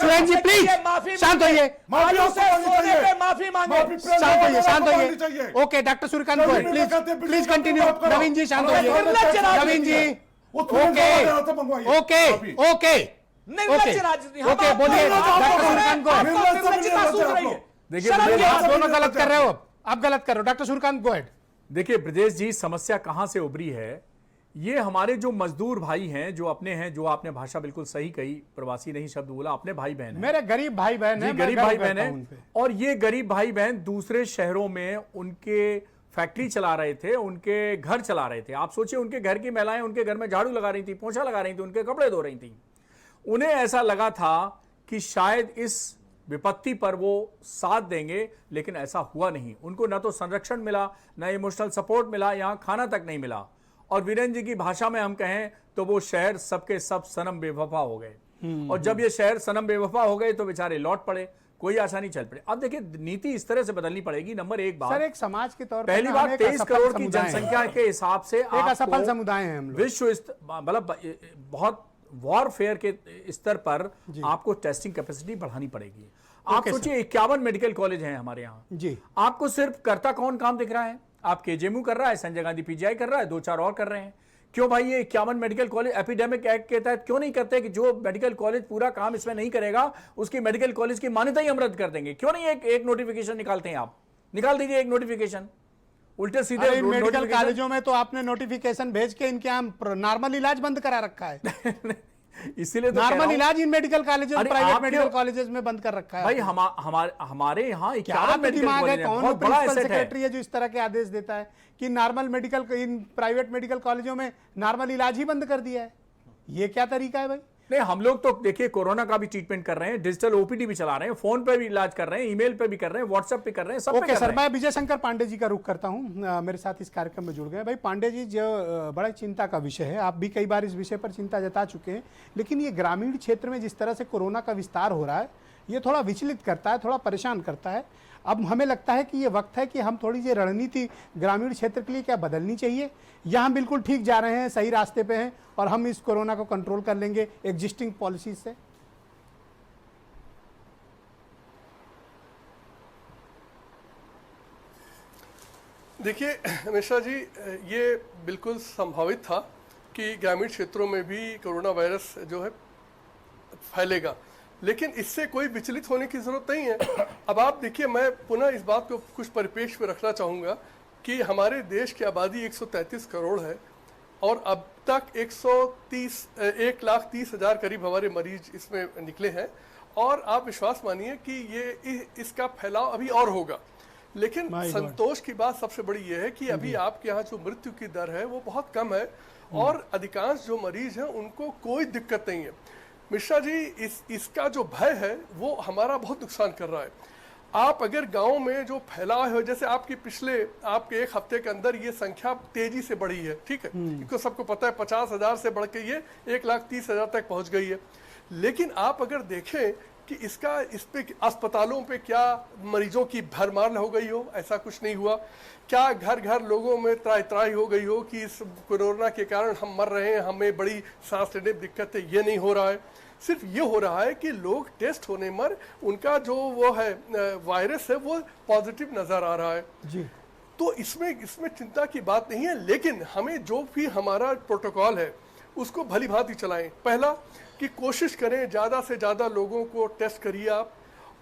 Surendra ji please, शांत होइए, माफी आलू आपको से मांगनी सोने चाहिए। पे माफी मांगे। माफी शांत होइए, शांत मांगनी होइए। चाहिए। ओके डॉक्टर सूर्यकांत गो है, प्लीज प्लीज कंटिन्यू। नवीन जी शांत होइए, निर्लज्ज राजनीति नवीन जी है। ओके ओके ओके निर्लज्ज राजनीति। ओके बोलिए डॉक्टर सूर्यकांत गो है। आपको निर्लज्जता सूझ रही है। देखिए, शर्म देखिए, नहीं आप आती। दोनों गलत कर रहे हो, आप गलत कर रहे हो। डॉक्टर सूर्यकांत गो है। देखिए ब्रजेश जी, समस्या कहां से उभरी है? ये हमारे जो मजदूर भाई हैं, जो अपने हैं, जो आपने भाषा बिल्कुल सही कही, प्रवासी नहीं शब्द बोला, अपने भाई बहन हैं। मेरे गरीब भाई बहन जी, है, गरीब भाई बहन हैं। और ये गरीब भाई बहन दूसरे शहरों में उनके फैक्ट्री चला रहे थे, उनके घर चला रहे थे। आप सोचिए, उनके घर की महिलाएं उनके घर में झाड़ू लगा रही थी, पोछा लगा रही थी, उनके कपड़े धो रही थी। उन्हें ऐसा लगा था कि शायद इस विपत्ति पर वो साथ देंगे, लेकिन ऐसा हुआ नहीं। उनको ना तो संरक्षण मिला, ना इमोशनल सपोर्ट मिला, यहां खाना तक नहीं मिला। और वीरेंद्र जी की भाषा में हम कहें तो वो शहर सबके सब सनम बेवफा हो गए। और जब ये शहर सनम बेवफा हो गए तो बेचारे लौट पड़े, कोई आशा नहीं चल पड़े। अब देखिए, नीति इस तरह से बदलनी पड़ेगी। नंबर एक बात, सर एक समाज के तौर पर पहली ना बात, हम एक 23 असफल करोड़ की समुदाय हैं। जनसंख्या के हिसाब से एक असफल आपको समुदाय हैं हम लोग। विश्व मतलब बहुत वॉरफेयर के स्तर पर आपको टेस्टिंग कैपेसिटी बढ़ानी पड़ेगी। आप सोचिए, 51 मेडिकल कॉलेज हैं हमारे यहाँ जी। आपको सिर्फ करता कौन काम दिख रहा है? आप केजेएमयू कर रहा है, संजय गांधी पीजीआई कर रहा है, 2-4 और कर रहे हैं। क्यों भाई? ये 51 मेडिकल कॉलेज एपिडेमिक एक्ट के तहत क्यों नहीं करते कि जो मेडिकल कॉलेज पूरा काम इसमें नहीं करेगा उसकी मेडिकल कॉलेज की मान्यता ही हम रद्द कर देंगे? क्यों नहीं एक नोटिफिकेशन निकालते हैं? आप निकाल दीजिए एक नोटिफिकेशन, उल्टे सीधे मेडिकल notification। कॉलेजों में तो आपने नोटिफिकेशन भेज के इनके यहाँ नॉर्मल इलाज बंद करा रखा है। इसीलिए तो कह रहा नॉर्मल हूं, इलाज इन मेडिकल कॉलेजों, अरे प्राइवेट आपके- मेडिकल कॉलेजेस में बंद कर रखा है। भाई हमारे यहाँ क्या 51 आपको मेडिकल दिमाग है? कॉलेज हैं, कौन बहुत बड़ा प्रिंसिपल एसेट है। सेक्रेटरी है जो इस तरह के आदेश देता है कि normal medical, in private medical कॉलेजों में नॉर्मल इलाज ही बंद कर दिया है? ये क्या तरीका है भाई? नहीं, हम लोग तो देखिए कोरोना का भी ट्रीटमेंट कर रहे हैं, डिजिटल ओपीडी भी चला रहे हैं, फोन पे भी इलाज कर रहे हैं, ईमेल पे भी कर रहे हैं, व्हाट्सएप पे कर रहे हैं, सब पे ओके कर सर, रहे हैं। मैं विजय शंकर पांडे जी का रुख करता हूं, मेरे साथ इस कार्यक्रम में जुड़ गए। भाई पांडे जी, जो बड़ा चिंता का विषय है, आप भी कई बार इस विषय पर चिंता जता चुके हैं, लेकिन ये ग्रामीण क्षेत्र में जिस तरह से कोरोना का विस्तार हो रहा है, ये थोड़ा विचलित करता है, थोड़ा परेशान करता है। अब हमें लगता है कि ये वक्त है कि हम थोड़ी सी रणनीति ग्रामीण क्षेत्र के लिए क्या बदलनी चाहिए, या हम बिल्कुल ठीक जा रहे हैं, सही रास्ते पे हैं और हम इस कोरोना को कंट्रोल कर लेंगे एग्जिस्टिंग पॉलिसीज से? देखिए मिश्रा जी, ये बिल्कुल संभावित था कि ग्रामीण क्षेत्रों में भी कोरोना वायरस जो है फैलेगा, लेकिन इससे कोई विचलित होने की ज़रूरत नहीं है। अब आप देखिए, मैं पुनः इस बात को कुछ परिप्रेक्ष्य में रखना चाहूँगा कि हमारे देश की आबादी 133 करोड़ है और अब तक 1,30,000 करीब हमारे मरीज इसमें निकले हैं। और आप विश्वास मानिए कि इसका फैलाव अभी और होगा। लेकिन संतोष की बात सबसे बड़ी ये है कि अभी आपके यहाँ जो मृत्यु की दर है वो बहुत कम है और अधिकांश जो मरीज हैं उनको कोई दिक्कत नहीं है। मिश्रा जी, इसका जो भय है वो हमारा बहुत नुकसान कर रहा है। आप अगर गांव में जो फैलाव है, जैसे आपके एक हफ्ते के अंदर ये संख्या तेजी से बढ़ी है, ठीक है, क्योंकि सबको पता है 50,000 से बढ़ के ये 1,30,000 तक पहुंच गई है। लेकिन आप अगर देखें कि इस पे अस्पतालों पे क्या मरीजों की भरमार हो गई हो, ऐसा कुछ नहीं हुआ। क्या घर घर लोगों में त्राही हो गई हो कि इस कोरोना के कारण हम मर रहे हैं, हमें बड़ी सांस लेने में दिक्कत है, ये नहीं हो रहा है। सिर्फ ये हो रहा है कि लोग टेस्ट होने पर उनका जो वो है वायरस है वो पॉजिटिव नजर आ रहा है जी। तो इसमें चिंता की बात नहीं है। लेकिन हमें जो भी हमारा प्रोटोकॉल है उसको भली भांति चलाएं। पहला कि कोशिश करें ज़्यादा से ज़्यादा लोगों को टेस्ट करिए आप,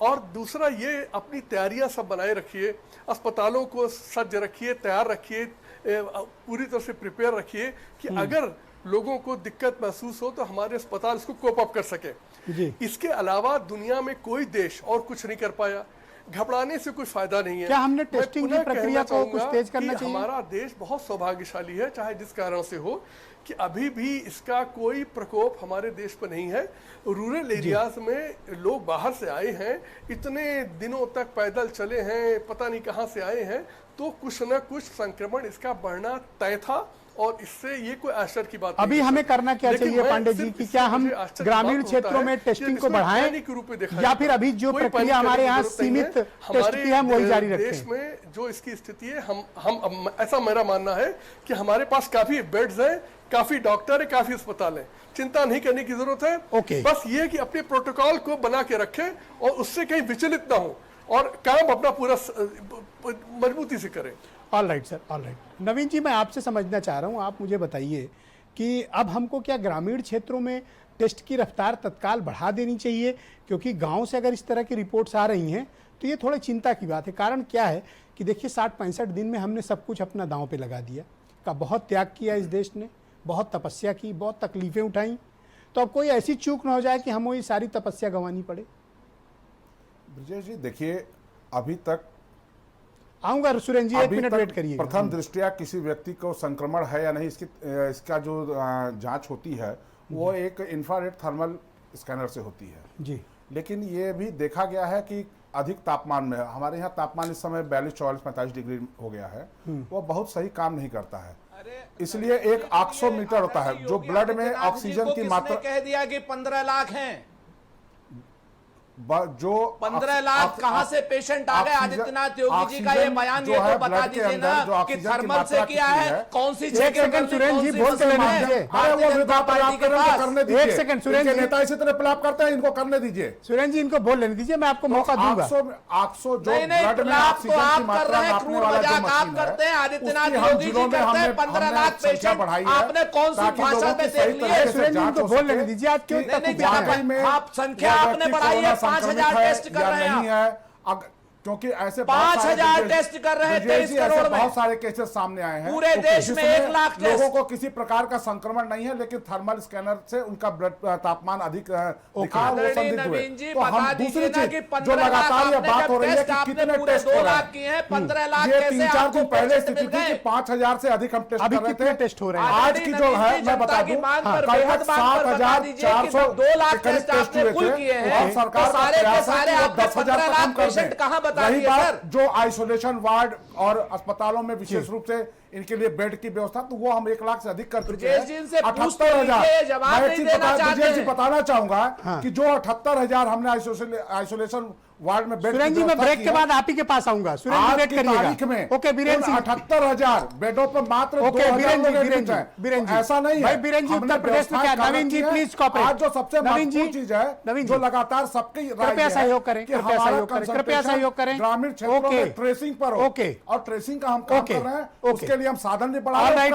और दूसरा ये अपनी तैयारियां सब बनाए रखिए, अस्पतालों को सज्ज रखिए, तैयार रखिए, पूरी तरह से प्रिपेयर रखिए कि अगर लोगों को दिक्कत महसूस हो तो हमारे अस्पताल इसको कोप अप कर सके। इसके अलावा दुनिया में कोई देश और कुछ नहीं कर पाया, घबराने से कोई फायदा नहीं है। क्या हमने टेस्टिंग की प्रक्रिया को कुछ तेज करना चाहिए? हमारा देश बहुत सौभाग्यशाली है, चाहे जिस कारण से हो, कि अभी भी इसका कोई प्रकोप हमारे देश पर नहीं है। रूरल एरियाज में लोग बाहर से आए हैं, इतने दिनों तक पैदल चले हैं, पता नहीं कहां से आए हैं, तो कुछ न कुछ संक्रमण इसका बढ़ना तय था और इससे ये कोई आश्चर्य की बात अभी नहीं। हमें करना क्या चाहिए पांडे जी कि क्या हम ग्रामीण क्षेत्रों में टेस्टिंग को बढ़ाएं या फिर अभी जो प्रक्रिया हमारे यहाँ सीमित टेस्ट की हम वही जारी रखें? देश में जो इसकी स्थिति है, हम ऐसा मेरा मानना है कि हमारे पास काफी बेड्स हैं, काफी डॉक्टर है, काफी अस्पताल है, चिंता नहीं करने की जरूरत है। बस ये कि अपने प्रोटोकॉल को बना के रखें और उससे कहीं विचलित ना हो और काम अपना पूरा मजबूती से करें। All right sir, all right. Naveen ji, मैं आपसे समझना चाह रहा हूँ, आप मुझे बताइए कि अब हमको क्या ग्रामीण क्षेत्रों में टेस्ट की रफ्तार तत्काल बढ़ा देनी चाहिए? क्योंकि गांव से अगर इस तरह की रिपोर्ट्स आ रही हैं तो ये थोड़ी चिंता की बात है। कारण क्या है कि देखिए 60-65 दिन में हमने सब कुछ अपना दांव पे लगा दिया, का बहुत त्याग किया इस देश ने, बहुत तपस्या की, बहुत तकलीफें उठाई, तो अब कोई ऐसी चूक ना हो जाए कि हम वही सारी तपस्या गंवानी पड़े। ब्रजेश जी, देखिए अभी तक आऊंगा सुरेंद्र जी, 1 मिनट वेट करिए। प्रथम दृष्टया किसी व्यक्ति को संक्रमण है या नहीं इसका जो जांच होती है वो एक इंफ्रारेड थर्मल स्कैनर से होती है जी। लेकिन ये भी देखा गया है कि अधिक तापमान में, हमारे यहाँ तापमान इस समय 42, 44, 45 डिग्री हो गया है, वो बहुत सही काम नहीं करता है। इसलिए एक ऑक्सीमीटर होता है जो ब्लड में ऑक्सीजन की मात्रा, कह दिया कि 15 लाख हैं, जो 15 लाख कहां से पेशेंट आ गए? आदित्यनाथ योगी जी का ये बयान ये तो बता दीजिए ना कि थर्मल से किया है, कौन सी एक सेकंड सुरेंद्र जी बोलते लेने दीजिए। एक सेकंड सुरेंद्र जी, नेता इसी तरह प्लाप करते हैं, इनको करने दीजिए। सुरेंद्र जी इनको बोल लेने दीजिए, मैं आपको मौका दूंगा। जो ब्लड में ऑक्सीजन की मात्रा नापने वाला जो मशीन करते हैं, आदित्यनाथ हम योगी जी जिलों में करते हैं, हमने 15 लाख संख्या पेशेंट बढ़ाई है आपने कौन सी ताकि भाषा लोगों में की सही देख तरह लिया? से सुरेंद्र जी जांच इनको हो बोल सके। लेने दीजिए, आज क्यों नहीं, वाकई में आप संख्या आपने बढ़ाई है, 5,000 टेस्ट कर रहे हैं, नहीं है, क्योंकि ऐसे 5,000 टेस्ट कर रहे हैं 23 करोड़ में। बहुत सारे केसेस सामने आए हैं पूरे देश में 1 लाख टेस्ट। लोगों को किसी प्रकार का संक्रमण नहीं है, लेकिन थर्मल स्कैनर से उनका ब्लड तापमान अधिक दिखा, वो संदिग्ध हुए। तो हम दूसरी चीज जो लगातार ये बात हो रही है कि कितने टेस्ट हो रहे हैं, 15 लाख ये 3-4 दिन पहले स्थिति थी कि 5,000 से अधिक हम टेस्ट कर रहे थे। टेस्ट हो रहे हैं आज की जो है मैं बता दूं, कल तक 7,400 2 लाख करीब टेस्ट हुए थे और सरकार का प्रयास है कि वो 10,000 तक कम कर दें। कहां बता रही दिए बात सर? जो आइसोलेशन वार्ड और अस्पतालों में विशेष रूप से इनके लिए बेड की व्यवस्था, तो वो हम 1 लाख से अधिक कर चुके हैं। 78,000 मैं एक चीज बताना चाहूंगा कि जो 78,000 हमने आइसोलेशन वार्ड में बेड, सुरेंद्र जी मैं ब्रेक के बाद आप ही के पास आऊंगा। सुरेंद्र जी वेट करिएगा। ओके बीरेन सिंह, 78,000 बेडों पर मात्र 2,000 ऐसा नहीं भाई। है। बीरेन जी उत्तर प्रदेश में क्या? नवीन जी प्लीज कॉपरेट। आज जो सबसे महत्वपूर्ण चीज है, नवीन जो लगातार सबकी कृपया सहयोग करें, कृपया सहयोग करें। ग्रामीण क्षेत्रों में ट्रेसिंग पर हो, और ट्रेसिंग का हम काम कर रहे हैं, उसके लिए हम साधन भी बढ़ा रहे हैं।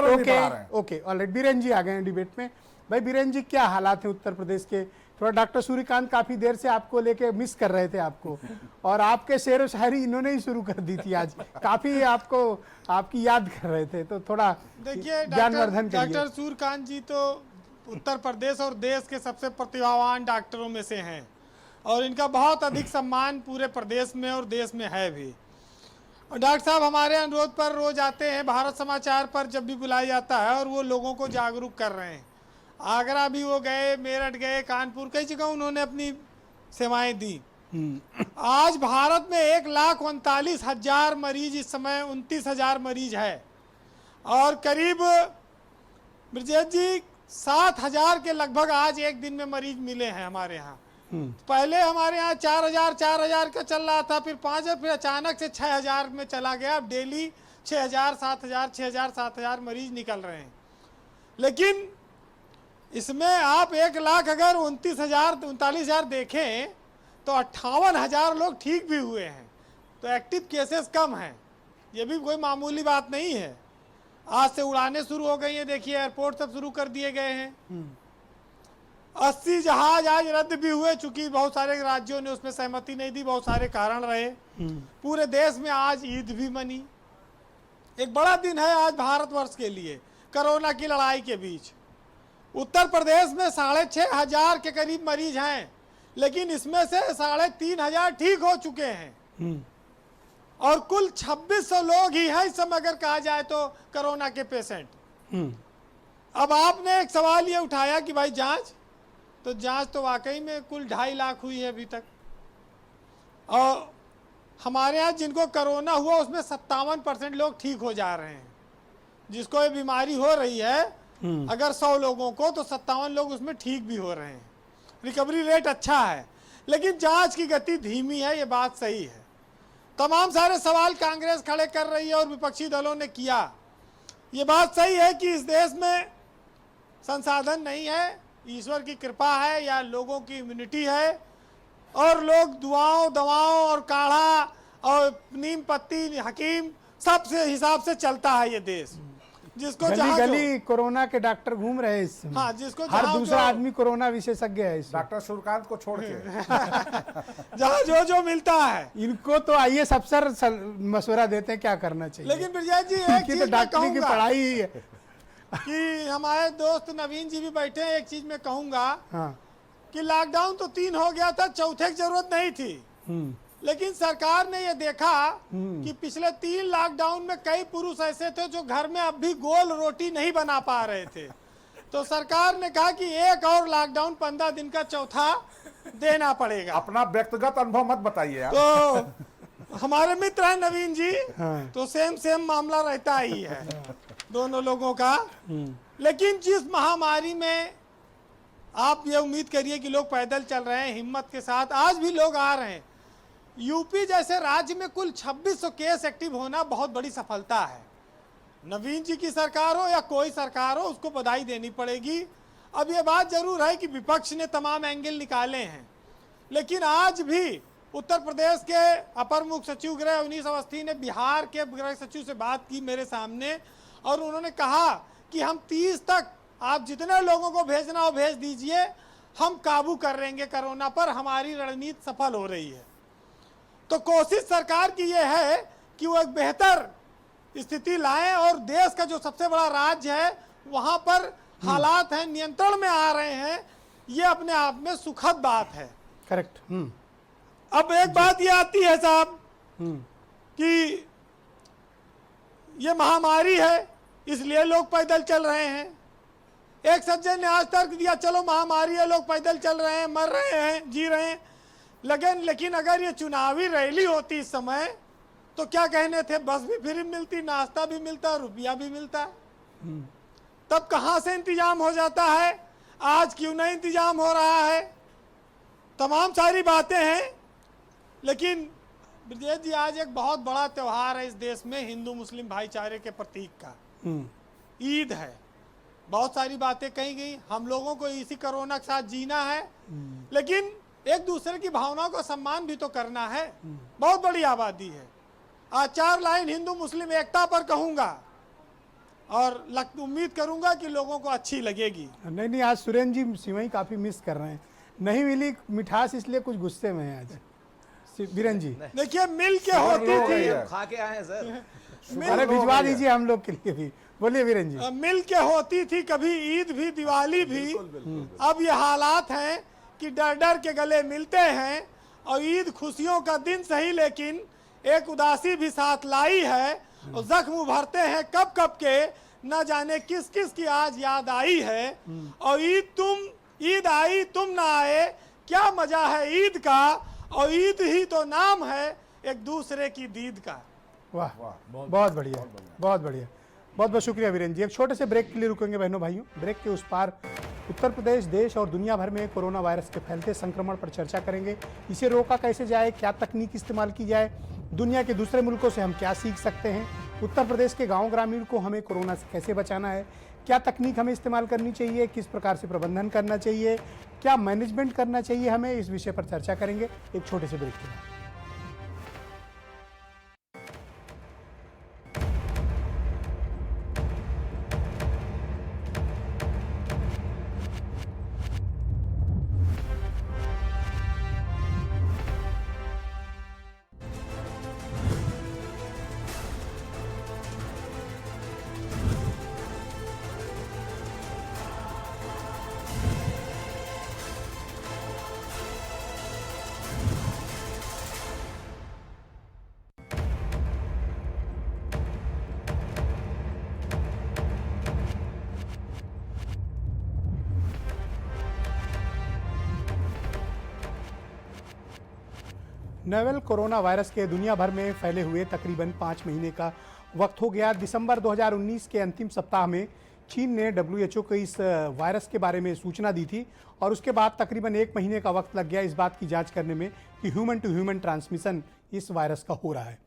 ओके ऑलराइट, बीरेन जी आ गए हैं डिबेट में। भाई बीरेन जी, क्या हालात है उत्तर प्रदेश के थोड़ा डॉक्टर सूर्यकांत काफी देर से आपको लेके मिस कर रहे थे आपको, और आपके शेर व शायरी इन्होंने ही शुरू कर दी थी आज, काफी आपको आपकी याद कर रहे थे, तो थोड़ा देखिए ज्ञानवर्धन करिए। डॉक्टर सूर्यकांत जी तो उत्तर प्रदेश और देश के सबसे प्रतिभावान डॉक्टरों में से हैं और इनका बहुत अधिक सम्मान पूरे प्रदेश में और देश में है भी। और डॉक्टर साहब हमारे अनुरोध पर रोज आते हैं, भारत समाचार पर जब भी बुलाया जाता है, और वो लोगों को जागरूक कर रहे हैं। आगरा भी वो गए, मेरठ गए, कानपुर, कई जगह उन्होंने अपनी सेवाएं दी। आज भारत में 1,39,000 मरीज, इस समय 29,000 मरीज है, और करीब ब्रजेश जी 7,000 के लगभग आज एक दिन में मरीज मिले हैं हमारे यहाँ। पहले हमारे यहाँ 4,000 का चल रहा था, फिर 5,000, फिर अचानक से 6,000 में चला गया। अब डेली 6,000 7,000 मरीज निकल रहे हैं। लेकिन इसमें आप 1,00,000 अगर 39,000 देखें तो 58,000 लोग ठीक भी हुए हैं, तो एक्टिव केसेस कम हैं। ये भी कोई मामूली बात नहीं है। आज से उड़ानें शुरू हो गई हैं, देखिए एयरपोर्ट सब शुरू कर दिए गए हैं। 80 जहाज आज रद्द भी हुए, चूंकि बहुत सारे राज्यों ने उसमें सहमति नहीं दी, बहुत सारे कारण रहे। पूरे देश में आज ईद भी मनी। एक बड़ा दिन है आज भारतवर्ष के लिए, कोरोना की लड़ाई के बीच। उत्तर प्रदेश में 6,500 के करीब मरीज हैं, लेकिन इसमें से 3,500 ठीक हो चुके हैं, और कुल 2,600 लोग ही हैं इस समय अगर कहा जाए तो कोरोना के पेशेंट। अब आपने एक सवाल ये उठाया कि भाई जांच, तो जांच तो वाकई में कुल 2.5 लाख हुई है अभी तक, और हमारे यहाँ जिनको कोरोना हुआ उसमें 57% लोग ठीक हो जा रहे हैं। जिसको ये बीमारी हो रही है, अगर 100 लोगों को, तो 57 लोग उसमें ठीक भी हो रहे हैं। रिकवरी रेट अच्छा है, लेकिन जांच की गति धीमी है, ये बात सही है। तमाम सारे सवाल कांग्रेस खड़े कर रही है और विपक्षी दलों ने किया। ये बात सही है कि इस देश में संसाधन नहीं है, ईश्वर की कृपा है या लोगों की इम्यूनिटी है, और लोग दुआओं, दवाओं और काढ़ा और नीम पत्ती, हकीम, सबसे हिसाब से चलता है ये देश। जिसको गली जहाँ गली कोरोना के डॉक्टर घूम रहे हैं इस समय। हाँ, जिसको हर जहाँ दूसरा जो- आदमी कोरोना विशेषज्ञ है इस समय। डॉक्टर सूर्यकांत को छोड़ के जहाँ जो मिलता है। इनको तो आईएएस अफसर मशवरा देते हैं क्या करना चाहिए। लेकिन ब्रजेश जी एक इनकी चीज तो मैं डॉक्टरी की कहूंगा पढ़ाई ही है। कि हमारे दोस्त नवीन जी भी बैठे हैं, एक चीज मैं कहूंगा हाँ। कि लॉकडाउन तो 3 हो गया था, चौथे की जरूरत नहीं थी। लेकिन सरकार ने ये देखा कि पिछले 3 लॉकडाउन में कई पुरुष ऐसे थे जो घर में अब भी गोल रोटी नहीं बना पा रहे थे, तो सरकार ने कहा कि एक और लॉकडाउन 15 दिन का चौथा देना पड़ेगा। अपना व्यक्तिगत अनुभव मत बताइए आप। तो हमारे मित्र हैं नवीन जी, तो सेम मामला रहता ही है दोनों लोगों का। लेकिन जिस महामारी में आप ये उम्मीद करिए कि लोग पैदल चल रहे हैं हिम्मत के साथ, आज भी लोग आ रहे हैं। यूपी जैसे राज्य में कुल 2600 केस एक्टिव होना बहुत बड़ी सफलता है। नवीन जी की सरकार हो या कोई सरकार हो, उसको बधाई देनी पड़ेगी। अब ये बात जरूर है कि विपक्ष ने तमाम एंगल निकाले हैं, लेकिन आज भी उत्तर प्रदेश के अपर मुख्य सचिव गृह अवनीश अवस्थी ने बिहार के गृह सचिव से बात की मेरे सामने, और उन्होंने कहा कि हम 30 तक आप जितने लोगों को भेजना हो भेज दीजिए, हम काबू कर लेंगे कोरोना पर, हमारी रणनीति सफल हो रही है। तो कोशिश सरकार की ये है कि वो एक बेहतर स्थिति लाएं, और देश का जो सबसे बड़ा राज्य है वहां पर हालात हैं नियंत्रण में आ रहे हैं, ये अपने आप में सुखद बात है। करेक्ट। अब एक बात ये आती है साहब कि ये महामारी है इसलिए लोग पैदल चल रहे हैं। एक सज्जन ने आज तर्क दिया, चलो महामारी है, लोग पैदल चल रहे हैं, मर रहे हैं, जी रहे हैं, लेकिन अगर ये चुनावी रैली होती इस समय तो क्या कहने थे, बस भी फ्री मिलती, नाश्ता भी मिलता, रुपया भी मिलता, तब कहां से इंतजाम हो जाता है, आज क्यों नहीं इंतजाम हो रहा है। तमाम सारी बातें हैं, लेकिन ब्रजेश जी आज एक बहुत बड़ा त्यौहार है इस देश में हिंदू मुस्लिम भाईचारे के प्रतीक का, ईद है। बहुत सारी बातें कही गई, हम लोगों को इसी कोरोना के साथ जीना है, लेकिन एक दूसरे की भावनाओं का सम्मान भी तो करना है। बहुत बड़ी आबादी है। आज 4 लाइन हिंदू मुस्लिम एकता पर कहूंगा, और उम्मीद करूंगा कि लोगों को अच्छी लगेगी। नहीं, आज सुरेंद्र जी सिवई काफी मिस कर रहे हैं। नहीं मिली मिठास, इसलिए कुछ गुस्से में है आज बीरन जी। देखिए मिल के होती थी, खा के आए हैं सर। अरे भिजवा दीजिए हम लोग के लिए भी। बोलिए बीरन जी। मिल के होती थी कभी ईद भी दिवाली भी। अब ये हालात हैं कि डर डर के गले मिलते हैं, और ईद खुशियों का दिन सही लेकिन एक उदासी भी साथ लाई है, और जख्म उभरते हैं कब कब के, न जाने किस किस की आज याद आई है। और ईद आई तुम ना आए, क्या मजा है ईद का, और ईद ही तो नाम है एक दूसरे की दीद का। वाह, बहुत बढ़िया, बहुत बढ़िया, बहुत बहुत शुक्रिया वीरेन जी। एक छोटे से ब्रेक के लिए रुकेंगे बहनों भाइयों। ब्रेक के उस पार उत्तर प्रदेश, देश और दुनिया भर में कोरोना वायरस के फैलते संक्रमण पर चर्चा करेंगे। इसे रोका कैसे जाए, क्या तकनीक इस्तेमाल की जाए, दुनिया के दूसरे मुल्कों से हम क्या सीख सकते हैं, उत्तर प्रदेश के गाँव ग्रामीण को हमें कोरोना से कैसे बचाना है, क्या तकनीक हमें इस्तेमाल करनी चाहिए, किस प्रकार से प्रबंधन करना चाहिए, क्या मैनेजमेंट करना चाहिए हमें, इस विषय पर चर्चा करेंगे एक छोटे से ब्रेक के बाद। नोवेल कोरोना वायरस के दुनिया भर में फैले हुए तकरीबन 5 महीने का वक्त हो गया। दिसंबर 2019 के अंतिम सप्ताह में चीन ने WHO को इस वायरस के बारे में सूचना दी थी, और उसके बाद तकरीबन 1 महीने का वक्त लग गया इस बात की जांच करने में कि ह्यूमन टू ह्यूमन ट्रांसमिशन इस वायरस का हो रहा है।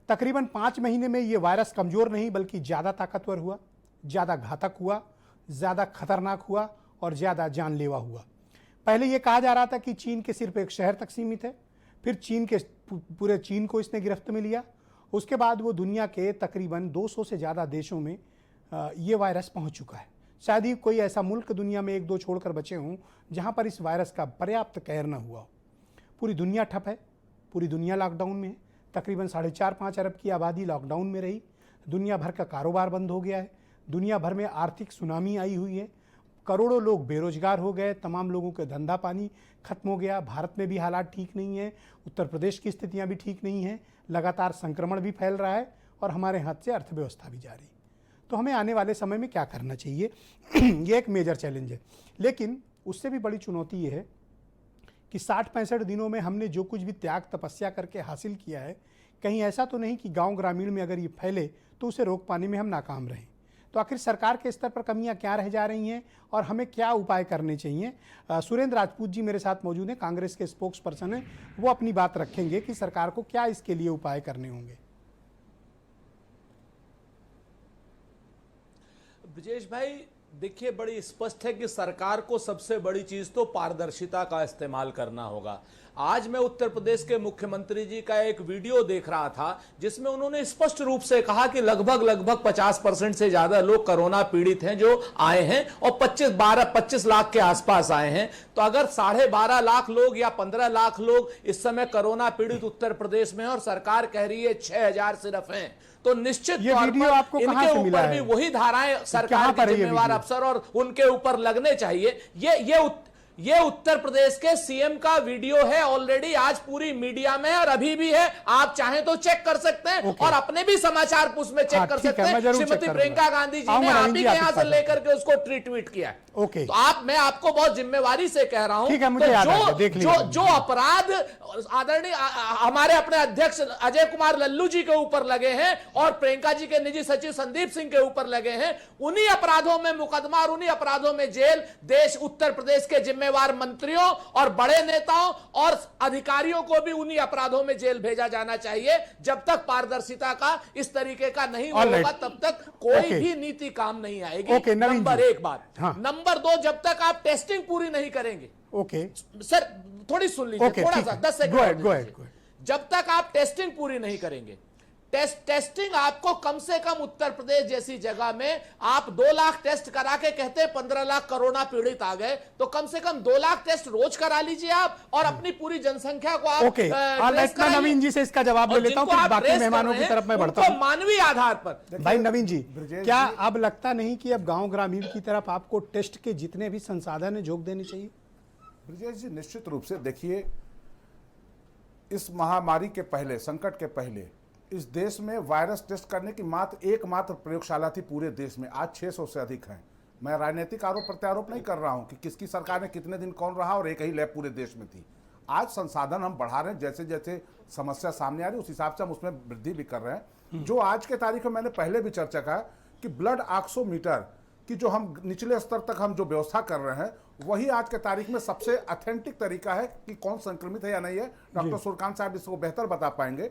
तकरीबन 5 महीने में ये वायरस कमज़ोर नहीं बल्कि ज़्यादा ताकतवर हुआ, ज़्यादा घातक हुआ, ज़्यादा खतरनाक हुआ और ज़्यादा जानलेवा हुआ। पहले ये कहा जा रहा था कि चीन के सिर्फ एक शहर तक सीमित है, फिर चीन के पूरे चीन को इसने गिरफ्त में लिया, उसके बाद वो दुनिया के तकरीबन 200 से ज़्यादा देशों में ये वायरस पहुंच चुका है। शायद ही कोई ऐसा मुल्क दुनिया में 1-2 छोड़कर बचे हों जहां पर इस वायरस का पर्याप्त कहर न हुआ हो। पूरी दुनिया ठप है, पूरी दुनिया लॉकडाउन में है। तकरीबन 4.5-5 अरब की आबादी लॉकडाउन में रही। दुनिया भर का कारोबार बंद हो गया है। दुनिया भर में आर्थिक सुनामी आई हुई है। करोड़ों लोग बेरोजगार हो गए, तमाम लोगों के धंधा पानी खत्म हो गया। भारत में भी हालात ठीक नहीं है, उत्तर प्रदेश की स्थितियां भी ठीक नहीं हैं, लगातार संक्रमण भी फैल रहा है और हमारे हाथ से अर्थव्यवस्था भी जा रही। तो हमें आने वाले समय में क्या करना चाहिए ये एक मेजर चैलेंज है। लेकिन उससे भी बड़ी चुनौती ये है कि 60-65 दिनों में हमने जो कुछ भी त्याग तपस्या करके हासिल किया है, कहीं ऐसा तो नहीं कि गाँव ग्रामीण में अगर ये फैले तो उसे रोक पाने में हम नाकाम रहें। तो आखिर सरकार के स्तर पर कमियां क्या रह जा रही हैं और हमें क्या उपाय करने चाहिए। सुरेंद्र राजपूत जी मेरे साथ मौजूद हैं, कांग्रेस के स्पोक्स पर्सन हैं। वो अपनी बात रखेंगे कि सरकार को क्या इसके लिए उपाय करने होंगे। ब्रजेश भाई देखिए, बड़ी स्पष्ट है कि सरकार को सबसे बड़ी चीज तो पारदर्शिता का इस्तेमाल करना होगा। आज मैं उत्तर प्रदेश के मुख्यमंत्री जी का एक वीडियो देख रहा था जिसमें उन्होंने स्पष्ट रूप से कहा कि लगभग 50% से ज्यादा लोग कोरोना पीड़ित हैं जो आए हैं, और 25 लाख के आसपास आए हैं। तो अगर 12.5 लाख लोग या 15 लाख लोग इस समय कोरोना पीड़ित उत्तर प्रदेश में हैं और सरकार कह रही है 6,000 सिर्फ हैं, तो निश्चित तौर पर इनके ऊपर भी वही धाराएं सरकार के जिम्मेवार अफसर और उनके ऊपर लगने चाहिए। ये उत्तर प्रदेश के सीएम का वीडियो है, ऑलरेडी आज पूरी मीडिया में और अभी भी है। आप चाहें तो चेक कर सकते हैं और अपने भी समाचार पुष्प में चेक कर सकते हैं। श्रीमती प्रियंका गांधी जी ने आप ही के यहां से लेकर के उसको ट्वीट किया है। तो मैं आपको बहुत जिम्मेवारी से कह रहा हूं, जो अपराध आदरणीय हमारे अपने अध्यक्ष अजय कुमार लल्लू जी के ऊपर लगे हैं और प्रियंका जी के निजी सचिव संदीप सिंह के ऊपर लगे हैं, उन्हीं अपराधों में मुकदमा और उन्हीं अपराधों में जेल। देश उत्तर प्रदेश के जिम्मेवार मंत्रियों और बड़े नेताओं और अधिकारियों को भी उन्हीं अपराधों में जेल भेजा जाना चाहिए। जब तक पारदर्शिता का इस तरीके का नहीं होगा तब तक कोई भी नीति काम नहीं आएगी। नंबर 1 बात। नंबर 2, जब तक आप टेस्टिंग पूरी नहीं करेंगे, सर थोड़ी सुन लीजिए, थोड़ा सा 10 सेकंड। जब तक आप टेस्टिंग पूरी नहीं करेंगे, टेस्टिंग आपको कम से कम उत्तर प्रदेश जैसी जगह में आप 2 लाख टेस्ट करा के कहते हैं 15 लाख कोरोना पीड़ित आ गए, तो कम से कम 2 लाख टेस्ट रोज करा लीजिए आप, और अपनी पूरी जनसंख्या को आप ओके, trace मैं नवीन जी से इसका जवाब ले लेता हूं, फिर बाकी मेहमानों की तरफ मैं बढ़ता हूं। मानवीय आधार पर भाई नवीन जी, ब्रजेश क्या जी- अब लगता नहीं कि अब गांव ग्रामीण की तरफ आपको टेस्ट के जितने भी संसाधन है झोंक देने चाहिए? ब्रजेश जी, निश्चित रूप से देखिए, इस महामारी के पहले, संकट के पहले इस देश में वायरस टेस्ट करने की एकमात्र प्रयोगशाला थी पूरे देश में। आज 600 से अधिक हैं। मैं राजनीतिक आरोप प्रत्यारोप नहीं कर रहा हूं कि किसकी सरकार ने कितने दिन कौन रहा और एक ही लैब पूरे देश में थी। आज संसाधन हम बढ़ा रहे हैं, जैसे जैसे समस्या सामने आ रही है उस हिसाब से हम उसमें वृद्धि भी कर रहे हैं। जो आज के तारीख में मैंने पहले भी चर्चा कहा कि ब्लड ऑक्सीमीटर की जो हम निचले स्तर तक हम जो व्यवस्था कर रहे हैं, वही आज के तारीख में सबसे ऑथेंटिक तरीका है कि कौन संक्रमित है या नहीं है। डॉक्टर सूर्यकांत साहब इसको बेहतर बता पाएंगे।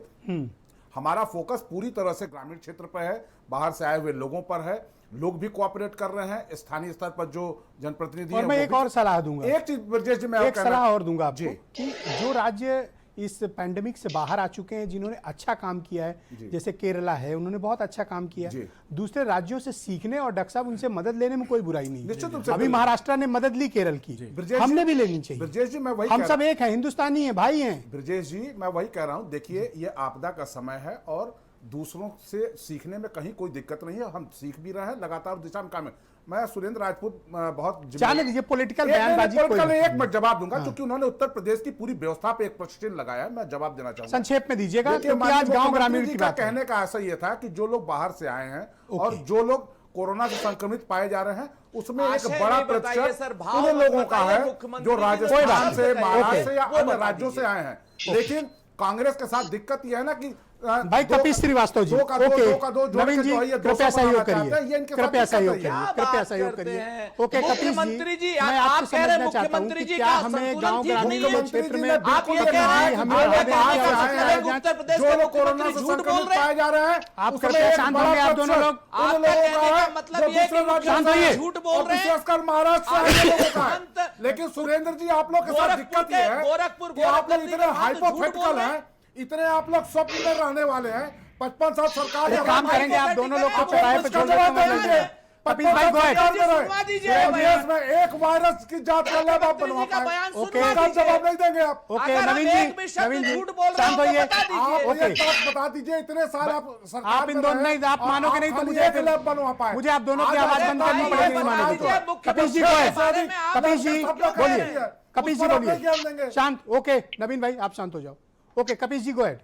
हमारा फोकस पूरी तरह से ग्रामीण क्षेत्र पर है, बाहर से आए हुए लोगों पर है। लोग भी कोऑपरेट कर रहे हैं, स्थानीय स्तर पर जो जनप्रतिनिधि और हैं मैं वो एक भी- और सलाह दूंगा, एक चीज ब्रजेश जी, मैं एक सलाह और दूंगा आपको जी। कि जो राज्य इस पैंडेमिक से बाहर आ चुके हैं, जिन्होंने अच्छा काम किया है, जैसे केरला है, उन्होंने बहुत अच्छा काम किया है, जी। दूसरे राज्यों से सीखने और डॉक्टर साहब उनसे मदद लेने में कोई बुराई नहीं निश्चित रूप है। से अभी महाराष्ट्र ने मदद ली केरल की, ब्रजेश हमने जी- भी लेनी चाहिए। ब्रजेश जी, मैं वही हम कह सब एक हैं, हिंदुस्तानी हैं, भाई हैं। ब्रजेश जी, मैं वही कह रहा हूं, देखिए ये आपदा का समय है और दूसरों से सीखने में कहीं कोई दिक्कत नहीं है। हम सीख भी रहे हैं, लगातार दिशा में काम है। मैं सुरेंद्र राजपूत बहुत चाले दीजिए पॉलिटिकल एक बयानबाजी कोई नहीं। एक मिनट जवाब दूंगा, क्योंकि उन्होंने उत्तर प्रदेश की पूरी व्यवस्था पे एक प्रश्न चिन्ह लगाया है। मैं जवाब देना चाहूंगा, संक्षेप में दीजिएगा, देखिए, क्योंकि माननीय आज गांव मुख्यमंत्री ग्रामीण जी की का बात है। कहने का ऐसा ये था कि जो लोग बाहर से आए हैं और जो लोग कोरोना से संक्रमित पाए जा रहे हैं, उसमें एक आशय बड़ा नहीं बताइए प्रतिशत सर, भाव उन मत लोगों का बताइए, है मुख्यमंत्री जो जी ने राजस्थान बात से, बताई। महाराष्ट्र से या वो अन्य बता राज्यों से दीजिए। आए हैं। लेकिन कांग्रेस के साथ दिक्कत यह है ना कि भाई कपिल श्रीवास्तव जी, ओके, नवीन जी कृपया सहयोग करिए, कृपया सहयोग करिए, कृपया सहयोग करिए। ओके मुख्यमंत्री जी, मैं आप आपसे कह रहे हैं समझना चाहता हूं मुख्यमंत्री कि जी क्या का हमें संतुलन गांव ठीक नहीं ग्रामीण है। क्षेत्र में आप ये कह रहे हैं हमें कि हमें उत्तर प्रदेश जो के लोग कोरोना मुख्यमंत्री से झूठ बोल संक्रमित रहे पाए हैं। जा रहे हैं, आप उसमें कृपया एक शांत बड़ा होंगे आप दोनों प्रतिशत लोग। उन आपका लोगों कहने का है मतलब जो ये है कि दूसरे राज्यों शांत से होइए। झूठ बोल और रहे हैं। विशेषकर महाराष्ट्र से आए लोगों का है। अंत- लेकिन सुरेंद्र जी, आप लोग के साथ गोरखपुर दिक्कत ये है गोरखपुर कि आप लोग गोरखपुर इतने के बात झूठ बोल हाइपोथेटिकल रहे हैं। हैं, इतने आप लोग स्वप्न में रहने वाले हैं। 55 साल सरकार एक काम करेंगे, आप दोनों लोग को चौराहे पे छोड़ जवाब देते देंगे। हैं। कपिल भाई go ahead। सुनवा दीजिए देश में एक वायरस की जांच कर ले, आप बनवा मुख्यमंत्री जी का बयान पाए। सुनवा इसका दीजिए। जवाब नहीं देंगे आप। ओके अगर नवीन हम जी, एक भी शब्द नवीन जी झूठ बोल रहे शांत हो तो होइए। बता दीजिए। आप ओके। ये बात बता दीजिए, इतने साल आप सरकार आप इन में दोनों रहे नहीं, आप और मानोगे नहीं तो खाली मुझे एक लैब बनवा पाए। मुझे आप दोनों की आज आवाज आप बंद भाई करनी ये पड़ेगी, बता मानोगे तो। दीजिए, कपिल जी मुख्यमंत्री को है, बारे में आप कपिल जी सब लोग बोलिए, कह रहे हैं। कपिल जी उस पर आप बोलिए, क्या देंगे? शांत। ओके नवीन भाई आप शांत हो जाओ। Okay Kapil ji go ahead.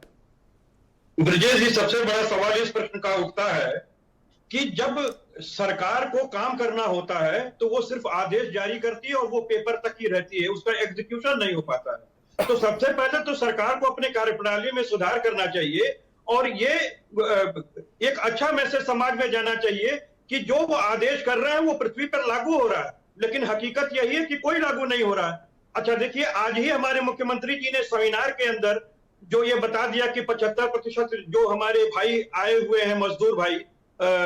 Brajesh जी, सबसे बड़ा सवाल इस प्रश्न का उठता है कि जब सरकार को काम करना होता है तो वो सिर्फ आदेश जारी करती है और वो पेपर तक ही रहती है, उसका एग्जीक्यूशन नहीं हो पाता है। तो सबसे पहले तो सरकार को अपने कार्यप्रणाली में सुधार करना चाहिए और ये एक अच्छा मैसेज समाज में जाना चाहिए कि जो वो आदेश कर रहे हैं वो पृथ्वी पर लागू हो रहा है, लेकिन हकीकत यही है कि कोई लागू नहीं हो रहा है। अच्छा देखिए, आज ही हमारे मुख्यमंत्री जी ने सेमिनार के अंदर जो ये बता दिया कि 75% जो हमारे भाई आए हुए हैं, मजदूर भाई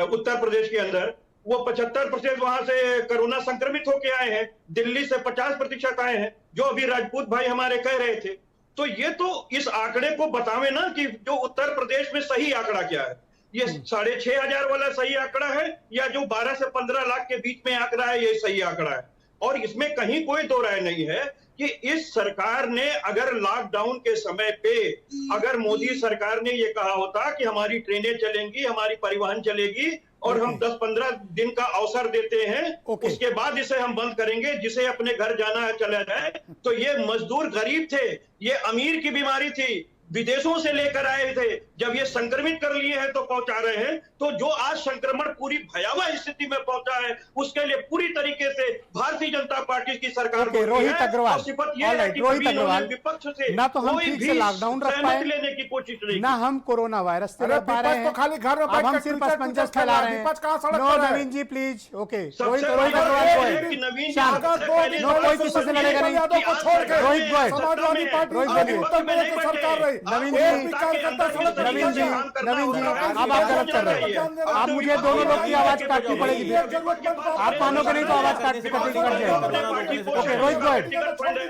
उत्तर प्रदेश के अंदर, वो 75% वहां से कोरोना संक्रमित होके आए हैं। दिल्ली से 50% आए हैं, जो अभी राजपूत भाई हमारे कह रहे थे। तो ये तो इस आंकड़े को बतावे ना कि जो उत्तर प्रदेश में सही आंकड़ा क्या है। ये 6,500 वाला सही आंकड़ा है या जो 12 से 15 लाख के बीच में आंकड़ा है, ये सही आंकड़ा है। और इसमें कहीं कोई दो राय नहीं है कि इस सरकार ने अगर लॉकडाउन के समय पे अगर मोदी सरकार ने ये कहा होता कि हमारी ट्रेनें चलेंगी, हमारी परिवहन चलेगी और हम 10-15 दिन का अवसर देते हैं, उसके बाद इसे हम बंद करेंगे, जिसे अपने घर जाना है चला जाए, तो ये मजदूर गरीब थे, ये अमीर की बीमारी थी, विदेशों से लेकर आए थे। जब ये संक्रमित कर लिए हैं तो पहुंचा रहे हैं। तो जो आज संक्रमण पूरी भयावह स्थिति में पहुंचा है, उसके लिए पूरी तरीके से भारतीय जनता पार्टी की सरकार ओके, रोहित अग्रवाल, और सिफत ये है ऑलराइट, कि रोहित कभी इन्होंने अग्रवाल, विपक्ष से ना तो हम कोई ठीक भी से लॉकडाउन रख सहमति पाए, लेने की कोशिश नहीं ना हम कोरोना वायरस से अरे लड़ पा रहे विपक्ष हैं। तो खाली घर में अब बैठ हम के सिर्फ ट्विटर असमंजस ट्विटर फैला रहे विपक्ष कहाँ हैं। सड़क नो पर है? नवीन जी प्लीज। ओके सबसे रोहित बड़ा अग्रवाल ये को है है। कि नवीन शांत। जी सबसे पहले नो, कोई किसी से लड़ेगा नहीं। यादव को छोड़ के रोहित गोयल, समाजवादी पार्टी रोहित आज बोलिए। उत्तर प्रदेश की सरकार रही। नवीन एक जी, भी कार्यकर्ता सड़क पर नवीन जी, नहीं नवीन जी, अब आप गलत कर रहे हैं। आप मुझे दोनों लोग की आवाज काटनी पड़ेगी। आप मानोगे नहीं तो आवाज काटनी कट जाएगी। Okay Rohit Goyal,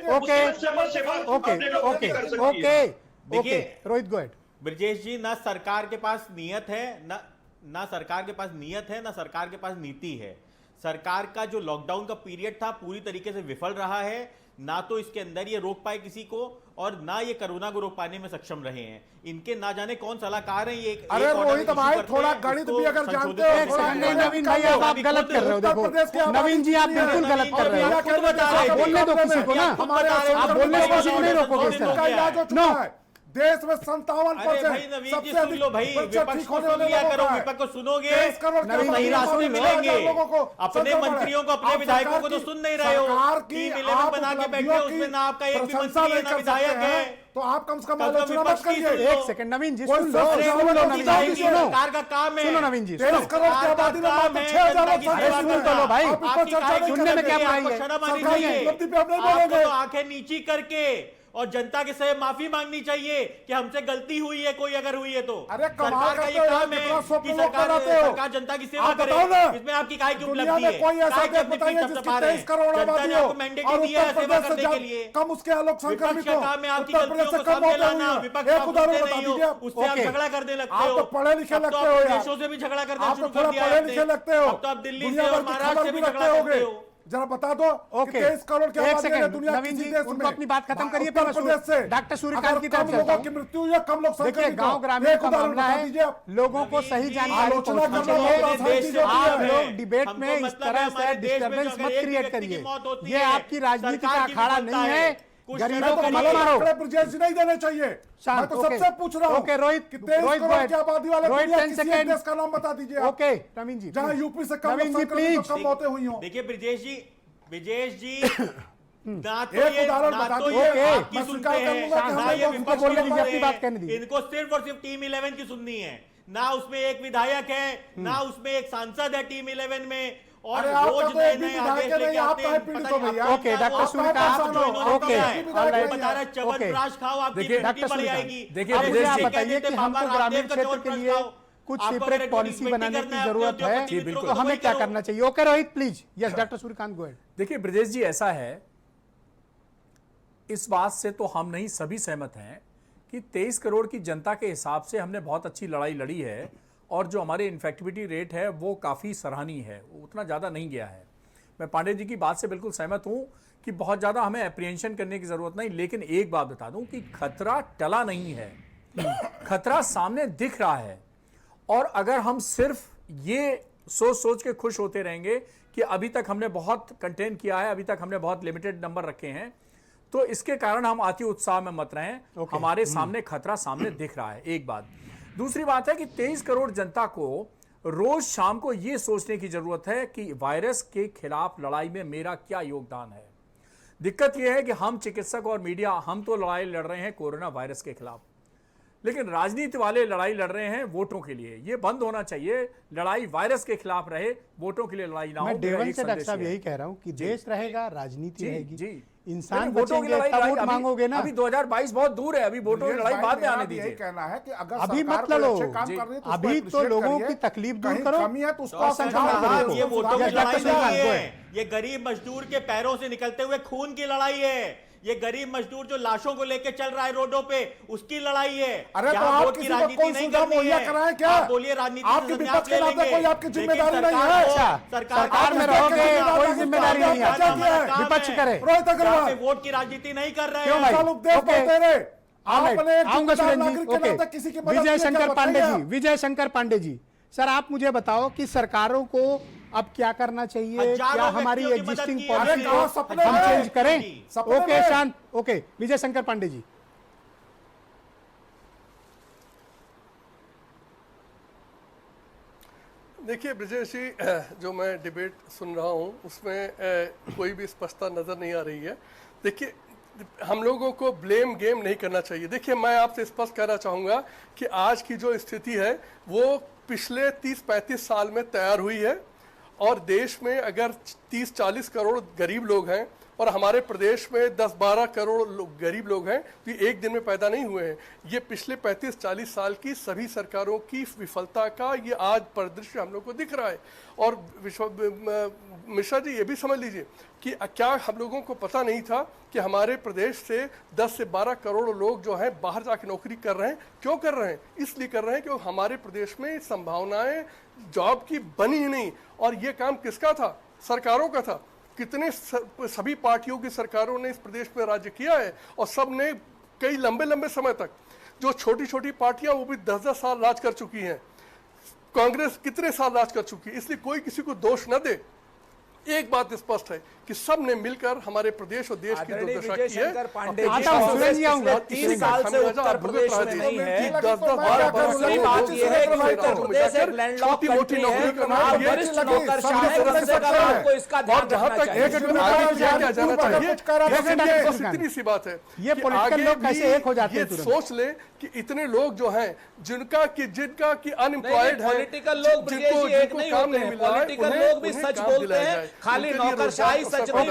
okay okay okay okay okay Rohit Goyal. Brajesh ji, ना सरकार के पास नियत है, ना सरकार के पास नियत है, ना सरकार के पास नीति है। सरकार का जो लॉकडाउन का पीरियड था पूरी तरीके से विफल रहा है। ना तो इसके अंदर ये रोक पाए किसी को, और ना ये कोरोना को रोक पाने में सक्षम रहे हैं। इनके ना जाने कौन सलाहकार हैं ये। अरे रोहित भाई, थोड़ा गणित भी अगर जानते हो। एक सेकंड, नहीं नवीन भाई, आप गलत कर रहे हो। देखो नवीन जी, आप बिल्कुल गलत कर रहे हो। बोलने दो किसी को ना, आप बोलने से किसी को नहीं रोकोगे इस तरह। नो, देश में 57% सबसे अधिक विपक्ष को सुन लिया करो, विपक्ष को सुनोगे सही रास्ते मिलेंगे। अपने मंत्रियों को, अपने विधायकों को तो सुन नहीं रहे हो। 3-11 बना के बैठे, उसमें ना आपका एक भी मंत्री है, ना विधायक है। तो आप कम से कम आलोचना मत करिए। एक सेकंड नवीन जी, सुन लो नवीन जी, सरकार का काम है। सुनो नवीन जी, 23 करोड़ की आबादी में मात्र 6,000 सुन तो लो भाई, सुनने में क्या बुराई है? शर्म आनी चाहिए। आपको तो आंखें नीची करके और जनता के से माफी मांगनी चाहिए कि हमसे गलती हुई है, कोई अगर हुई है तो। अरे सरकार का ये काम है कि सरकार जनता की सेवा करे। इसमें आपकी काय की उपलब्धि है? कोई ऐसा देश बताइए जिसकी 23 करोड़ आबादी हो और उत्तर प्रदेश से कम उसके आलोक संक्रमित हो, उत्तर प्रदेश से कम होते हुए एक उदाहरण बता दीजिए। उससे आप झगड़ा करने लगते हो। आप तो पढ़े लिखे लगते हो यार, देशों से भी झगड़ा करना आप तो शुरू थोड़ा कर दिया पढ़े लिखे लगते हो। अब तो आप दिल्ली से दुनिया और भर की महाराष्ट्र खबर से भी भी रखते झगड़ा होगे। करते हो। जरा बता दो कि 23 करोड़ की एक आबादी है सेकंड दुनिया नवीन किसी जी, देश उनको में। अपनी बात खत्म करिए। उत्तर प्रदेश से डॉक्टर सूर्यकांत की तरफ कम चलता लोगों हूं। की मृत्यु हुई है, कम लोग देखिए, संक्रमित गांव हो। ग्रामीण एक का उदाहरण मामला बता है, दीजिए आप। लोगों को सही जानकारी आलोचना पहुंचनी करना बहुत चाहिए। आसान चीज होती आप है। लोग डिबेट में इस तरह से डिस्टर्बेंस मत क्रिएट करिए। ये आपकी राजनीति का अखाड़ा नहीं है। गरीबों को मत मारो। ब्रजेश जी नहीं देने चाहिए। मैं तो सबसे पूछ रहा हूँ। ओके रोहित, कि 23 करोड़ की आबादी वाले दुनिया किसी एक देश का नाम बता दीजिए आप। ओके नवीन जी, जहाँ यूपी से कम नवीन जी, संक्रमित प्लीज। कम मौतें हुई हों। देखिए ब्रजेश जी ना तो एक ये उदाहरण ना बता तो दीजिए। ये ओके, आपकी मैं सुनते स्वीकार कर हैं, लूंगा कि ना हमने ये उनको विपक्ष बोलने की दीजिए, सुनते अपनी बात हैं। कहने दीजिए। इनको सिर्फ और सिर्फ टीम 11 की सुननी है। ना उसमें एक विधायक है, ना उसमें एक सांसद है टीम 11 में। और अरे आप रोज तो नए एक भी नए विधायक आदेश नहीं, लेके आप आते तो हैं। है पीड़ित पता हो नहीं भैया। आपको ओके, क्या डॉक्टर हुआ? सूर्यकांत, आप जो इन्होंने ओके, किया है। ऑलराइट। बता रहा है च्यवनप्राश खाओ, आपकी देखिए, इम्यूनिटी डॉक्टर बढ़ सूर्यकांत, जाएगी। देखिए, अब मुझे ब्रजेश आप जी, बताइए कि हमको ग्रामीण क्षेत्र के लिए कुछ सेपरेट पॉलिसी बनाने की जरूरत है, तो हमें क्या करना चाहिए? Okay Rohit please. Yes doctor Suryakant, go ahead. देखिए ब्रजेश जी, ऐसा है, इस बात से तो हम नहीं सभी सहमत हैं कि 23 करोड़ की जनता के हिसाब से हमने बहुत अच्छी लड़ाई लड़ी है और जो हमारे इन्फेक्टिविटी रेट है वो काफ़ी सराहनीय है, उतना ज़्यादा नहीं गया है। मैं पांडे जी की बात से बिल्कुल सहमत हूं कि बहुत ज़्यादा हमें अप्रिहेंशन करने की ज़रूरत नहीं, लेकिन एक बात बता दूं कि खतरा टला नहीं है, खतरा सामने दिख रहा है। और अगर हम सिर्फ ये सोच सोच के खुश होते रहेंगे कि अभी तक हमने बहुत कंटेन किया है, अभी तक हमने बहुत लिमिटेड नंबर रखे हैं, तो इसके कारण हम अति उत्साह में मत रहें। हमारे सामने खतरा सामने दिख रहा है, एक बात। दूसरी बात है कि 23 करोड़ जनता को रोज शाम को यह सोचने की जरूरत है कि वायरस के खिलाफ लड़ाई में मेरा क्या योगदान है। दिक्कत यह है कि हम चिकित्सक और मीडिया, हम तो लड़ाई लड़ रहे हैं कोरोना वायरस के खिलाफ, लेकिन राजनीति वाले लड़ाई लड़ रहे हैं वोटों के लिए। ये बंद होना चाहिए। लड़ाई वायरस के खिलाफ रहे, वोटों के लिए लड़ाई ना हो। मैं डेवन से डॉक्टर साहब यही कह रहा हूं कि देश रहेगा, राजनीति रहेगी। जी, इंसान वोटों की बचेंगे, तब वोट अभी- मांगोगे ना। अभी 2022 बहुत दूर है, अभी वोटों की लड़ाई बाद में आने यही दीजिए। कहना है कि अगर अभी सरकार मत कोई लड़ो। अच्छे काम जी। कर रही है तो अभी उसको तो appreciate लोगों करिए। की तकलीफ दूर कहीं करो। कमी है तो उसको और आप संख्या समझाओ। में हाँ, देखो। ये वोटों की डॉक्टर लड़ाई सूर्यकांत, नहीं गो है, अहेड। ये गरीब मजदूर के पैरों से निकलते हुए खून की लड़ाई है। ये गरीब मजदूर जो लाशों को लेके चल रहा है रोडों पे, उसकी लड़ाई है। अरे तो यहाँ आप वोट की किसी को राजनीति कोई नहीं सुविधा करनी मुहैया है। कराएं क्या? आप बोलिए राजनीति आपके से विपक्ष संन्यास ले के नाते लेंगे। कोई आपकी लेकिन जिम्मेदारी नहीं सरकार है। को- अच्छा, सरकार में रहोगे, कोई जिम्मेदारी नहीं है। विपक्ष करे। रोहित यहाँ अग्रवाल पे वोट की राजनीति नहीं कर रहे क्यों हैं। भाई? साल उपदेश ओके। देते रहे। ऑलराइट, आपने एक आऊंगा जिम्मेदार सुरेंद्र जी। नागरिक के ओके, नाते किसी की मदद विजय की क्या शंकर पांडे बताइए जी, आप? विजय शंकर पांडे जी, सर आप मुझे बताओ कि सरकारों को अब क्या करना चाहिए? हजारों क्या हमारी व्यक्तियों की मदद एग्जिस्टिंग की है। अरे पॉलिसी कहाँ को सपने हम हैं? चेंज करें? सपने ओके में? शांत, ओके विजय शंकर पांडे जी। देखिए ब्रजेश जी, जो मैं डिबेट सुन रहा हूँ उसमें कोई भी स्पष्टता नज़र नहीं आ रही है। देखिए, हम लोगों को ब्लेम गेम नहीं करना चाहिए। देखिए, मैं आपसे स्पष्ट कहना चाहूँगा कि आज की जो स्थिति है वो पिछले 30-35 साल में तैयार हुई है, और देश में अगर 30-40 करोड़ गरीब लोग हैं और हमारे प्रदेश में 10-12 करोड़ गरीब लोग हैं, तो ये एक दिन में पैदा नहीं हुए हैं। ये पिछले 35-40 साल की सभी सरकारों की विफलता का ये आज परिदृश्य हम लोग को दिख रहा है। और मिश्रा जी, ये भी समझ लीजिए कि क्या हम लोगों को पता नहीं था कि हमारे प्रदेश से 10 से 12 करोड़ लोग जो हैं बाहर जाके नौकरी कर रहे हैं। क्यों कर रहे हैं? इसलिए कर रहे हैं कि हमारे प्रदेश में संभावनाएं जॉब की बनी ही नहीं। और ये काम किसका था? सरकारों का था। कितने सभी पार्टियों की सरकारों ने इस प्रदेश में राज्य किया है, और सब ने कई लंबे लंबे समय तक, जो छोटी छोटी पार्टियां वो भी 10-10 साल राज कर चुकी हैं। कांग्रेस कितने साल राज कर चुकी है। इसलिए कोई किसी को दोष न दे। एक बात स्पष्ट है कि सब ने मिलकर हमारे प्रदेश और देश की दुर्दशा की है। 3 साल से उत्तर प्रदेश में नहीं है। दूसरी बात यह है कि उत्तर प्रदेश एक लैंडलॉक्ड कंट्री है। आप वरिष्ठ नौकरशाह हैं, कम से कम आपको इसका ध्यान रखना चाहिए। इतनी सी बात है, ये पॉलिटिकल लोग कैसे एक हो जाते हैं? सोच ले कि इतने लोग जो हैं जिनका कि अनएम्प्लॉयड है, पॉलिटिकल लोग ब्रिजेश जी एक नहीं होते हैं। पॉलिटिकल लोग भी सच बोलते हैं, खाली नौकरशाही सच नहीं।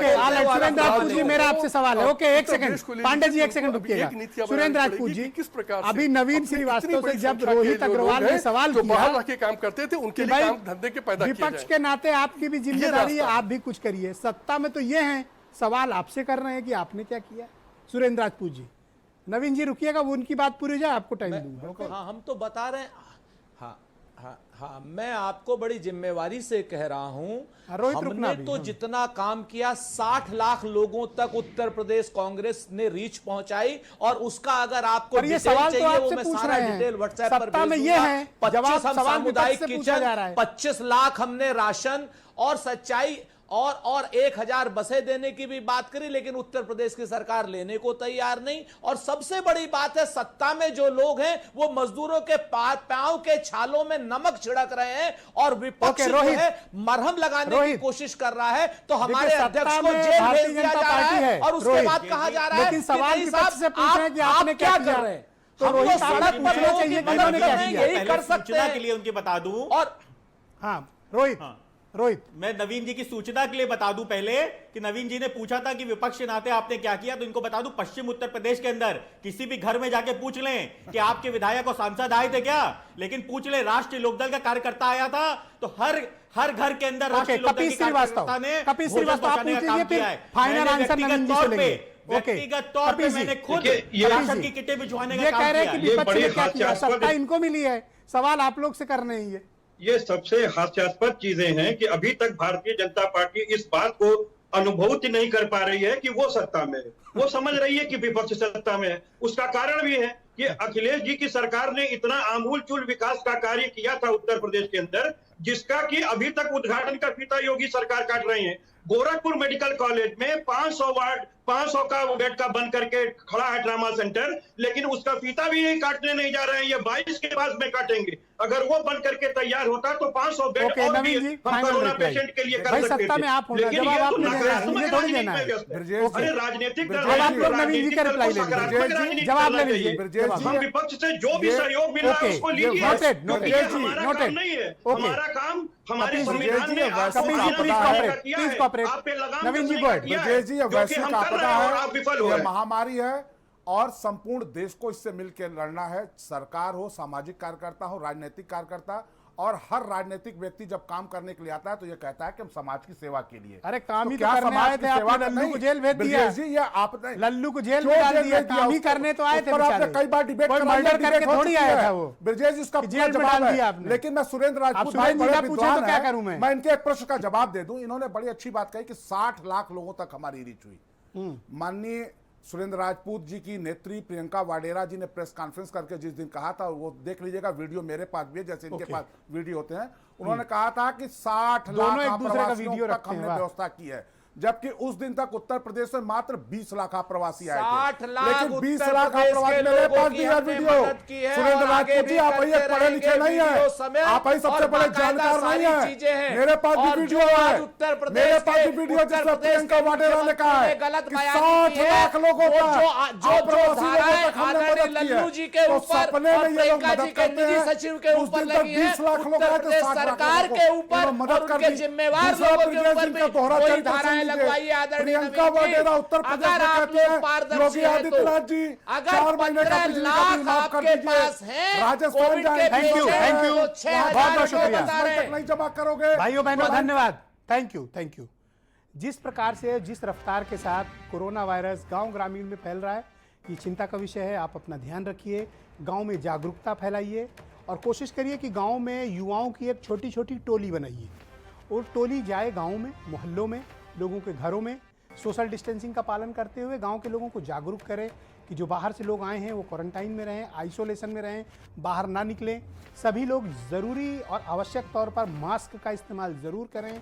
सुरेंद्र राजपूत जी, मेरा आपसे सवाल है। ओके, एक सेकंड पांडे जी, एक सेकंड रुकिएगा। सुरेंद्र राजपूत जी, किस प्रकार अभी नवीन श्रीवास्तव से जब रोहित अग्रवाल ने सवाल किया, बाहर रह के काम करते थे, उनके लिए काम धंधे के पैदा किए जाए। विपक्ष के नाते आपकी भी जिम्मेदारी है, आप भी कुछ करिए। सत्ता में तो ये है, सवाल आपसे कर रहे हैं कि आपने क्या किया। सुरेंद्र राजपूत जी, नवीन जी रुकिएगा, वो उनकी बात पूरी हो जाए, आपको टाइम दूंगा। हाँ, हम तो बता रहे हैं। हाँ, मैं आपको बड़ी जिम्मेवारी से कह रहा हूं, हमने तो जितना काम किया 60 लाख लोगों तक उत्तर प्रदेश कांग्रेस ने रीच पहुंचाई। और उसका अगर आपको डिटेल चाहिए वो मैं सारा डिटेल व्हाट्सएप पर भेज दूंगा। 25 हम सामुदायिक किचन, 25 लाख हमने राशन, और सच्चाई और 1000 बसें देने की भी बात करी, लेकिन उत्तर प्रदेश की सरकार लेने को तैयार नहीं। और सबसे बड़ी बात है, सत्ता में जो लोग हैं वो मजदूरों के पांव के छालों में नमक छिड़क रहे हैं, और विपक्ष जो है मरहम लगाने की कोशिश कर रहा है। तो हमारे अध्यक्ष को जेल भेज दिया जा रहा है, और उसके बाद कहा जा रहा है कि सवाल से पूछ रहे हैं कि आपने क्या कर रहे हैं। तो रोहित सड़क पर लोगों की मदद करने यही कर सकते हैं के लिए उनके बता दूं। और हाँ रोहित, मैं नवीन जी की सूचना के लिए बता दूं पहले कि नवीन जी ने पूछा था कि विपक्ष के नाते आपने क्या किया, तो इनको बता दूं, पश्चिम उत्तर प्रदेश के अंदर किसी भी घर में जाके पूछ लें कि आपके विधायक और सांसद आए थे क्या, लेकिन पूछ लें राष्ट्रीय लोकदल का कार्यकर्ता आया था, तो हर घर के अंदर राष्ट्रीय लोकदल के कार्यकर्ता ने भोजन पहुंचाने का काम किया है। फाइनल आंसर नवीन जी से लेंगे। व्यक्तिगत तौर पे मैंने खुद राशन की किटें भिजवाने का काम कह रहे किया हैं कि है। विपक्ष ने क्या किया, सत्ता इनको मिली है, सवाल आप लोग से करने ही है। ये सबसे हास्यास्पद चीजें हैं कि अभी तक भारतीय जनता पार्टी इस बात को अनुभूति नहीं कर पा रही है कि वो सत्ता में है। वो समझ रही है कि विपक्ष सत्ता में है। उसका कारण भी है कि अखिलेश जी की सरकार ने इतना आमूलचूल विकास का कार्य किया था उत्तर प्रदेश के अंदर, जिसका कि अभी तक उद्घाटन का फीता योगी सरकार काट रही है। गोरखपुर मेडिकल कॉलेज में 500 का बेड का बन करके खड़ा है ट्रामा सेंटर, लेकिन उसका फीता भी यही काटने नहीं जा रहे हैं, ये 22 के बाद में काटेंगे। अगर वो बन करके तैयार होता तो 500 बेड और भी हम कोरोना पेशेंट के लिए कर सकते थे। लेकिन ये तो नकारात्मक राजनीति में व्यस्त है। अरे राजनीतिक जवाब ले लीजिए। हम विपक्ष से जो भी सहयोग मिल रहा है उसको लीजिए। हमारा काम नहीं है, हमारा काम हमारे संविधान में ये महामारी है और संपूर्ण देश को इससे मिलकर लड़ना है। सरकार हो, सामाजिक कार्यकर्ता हो, राजनीतिक कार्यकर्ता, और हर राजनीतिक व्यक्ति जब काम करने के लिए आता है तो ये कहता है कि हम समाज की सेवा के लिए। अरे काम ही तो करने आए थे, आपने लल्लू को जेल भेज दिया जी। ये आपने लल्लू को जेल में डाल दिया, काम ही करने तो आए थे बेचारे। कई बार डिबेट मर्डर करके थोड़ी आया था वो। ब्रजेश इसका जेल में डाल दिया आपने। लेकिन मैं सुरेंद्र राजपूत क्या करूं मैं इनके एक प्रश्न का जवाब दे दूं। इन्होंने बड़ी अच्छी बात कही कि 60 लाख लोगों तक हमारी रीच हुई। माननीय सुरेंद्र राजपूत जी की नेत्री प्रियंका वाडेरा जी ने प्रेस कॉन्फ्रेंस करके जिस दिन कहा था, वो देख लीजिएगा, वीडियो मेरे पास भी है, जैसे इनके पास वीडियो होते हैं। उन्होंने कहा था कि 60 लाख प्रवासियों तक हमने व्यवस्था की है, जबकि उस दिन तक उत्तर प्रदेश में मात्र 20 लाख प्रवासी आए थे। लेकिन 20 लाख प्रवासी मेरे पास भी है वीडियो। सुरेंद्र राजपूत जी, आप ये पढ़े लिखे नहीं है, आप ही सबसे बड़े जानकार नहीं है। मेरे पास भी वीडियो है, मेरे पास भी वीडियो जिसमें प्रियंका वाडेरा ने कहा है कि 60 लाख लोगों का लल्लू जी के तो ऊपर सपने और में ये लोग प्रियंका जी मदद के करते निधि हैं। सचिव के उस ऊपर दिन तक लगी है 20 लाख लोग उत्तर आए थे, प्रदेश 60 लाख सरकार लोगों के को ऊपर इन्होंने मदद और कर उनके दी। जिम्मेवार दूसरा लोगों के ब्रजेश ऊपर जी भी का दोहरा कोई चरित्र धाराएं सुन लीजिए। लगवाइए आदरणीय प्रियंका नवीन वगैरह जी। उत्तर प्रदेश अगर में आप कहती लोग हैं, पारदर्शी योगी हैं आदित्यनाथ तो जी अगर 4 महीने का 15 बिजली का बिल लाख माफ कर आपके दीजिए। पास है राजस्थान कोविड जाएंगे, के thank you, patient thank you. तो बहुत 6,000 बहुत लोग शुक्रिया। बता रहे तक हैं। नहीं जमा करोगे भाइयों बहनों धन्यवाद, थैंक यू, थैंक यू। जिस प्रकार से जिस रफ्तार के साथ कोरोना वायरस गांव ग्रामीण में फैल रहा है, ये चिंता का विषय है। आप अपना ध्यान रखिए, गांव में जागरूकता फैलाइए और कोशिश करिए कि गांव में युवाओं की एक छोटी छोटी टोली बनाइए और टोली जाए गांव में, मोहल्लों में, लोगों के घरों में, सोशल डिस्टेंसिंग का पालन करते हुए गांव के लोगों को जागरूक करें कि जो बाहर से लोग आए हैं वो क्वारंटाइन में रहें, आइसोलेशन में रहें, बाहर ना निकलें। सभी लोग ज़रूरी और आवश्यक तौर पर मास्क का इस्तेमाल ज़रूर करें।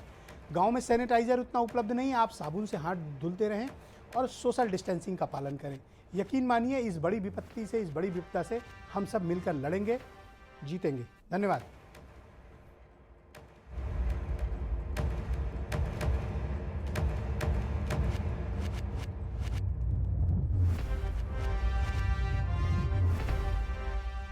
गांव में सैनिटाइज़र उतना उपलब्ध नहीं है, आप साबुन से हाथ धुलते रहें और सोशल डिस्टेंसिंग का पालन करें। यकीन मानिए इस बड़ी विपत्ति से, इस बड़ी विपदा से हम सब मिलकर लड़ेंगे, जीतेंगे। धन्यवाद।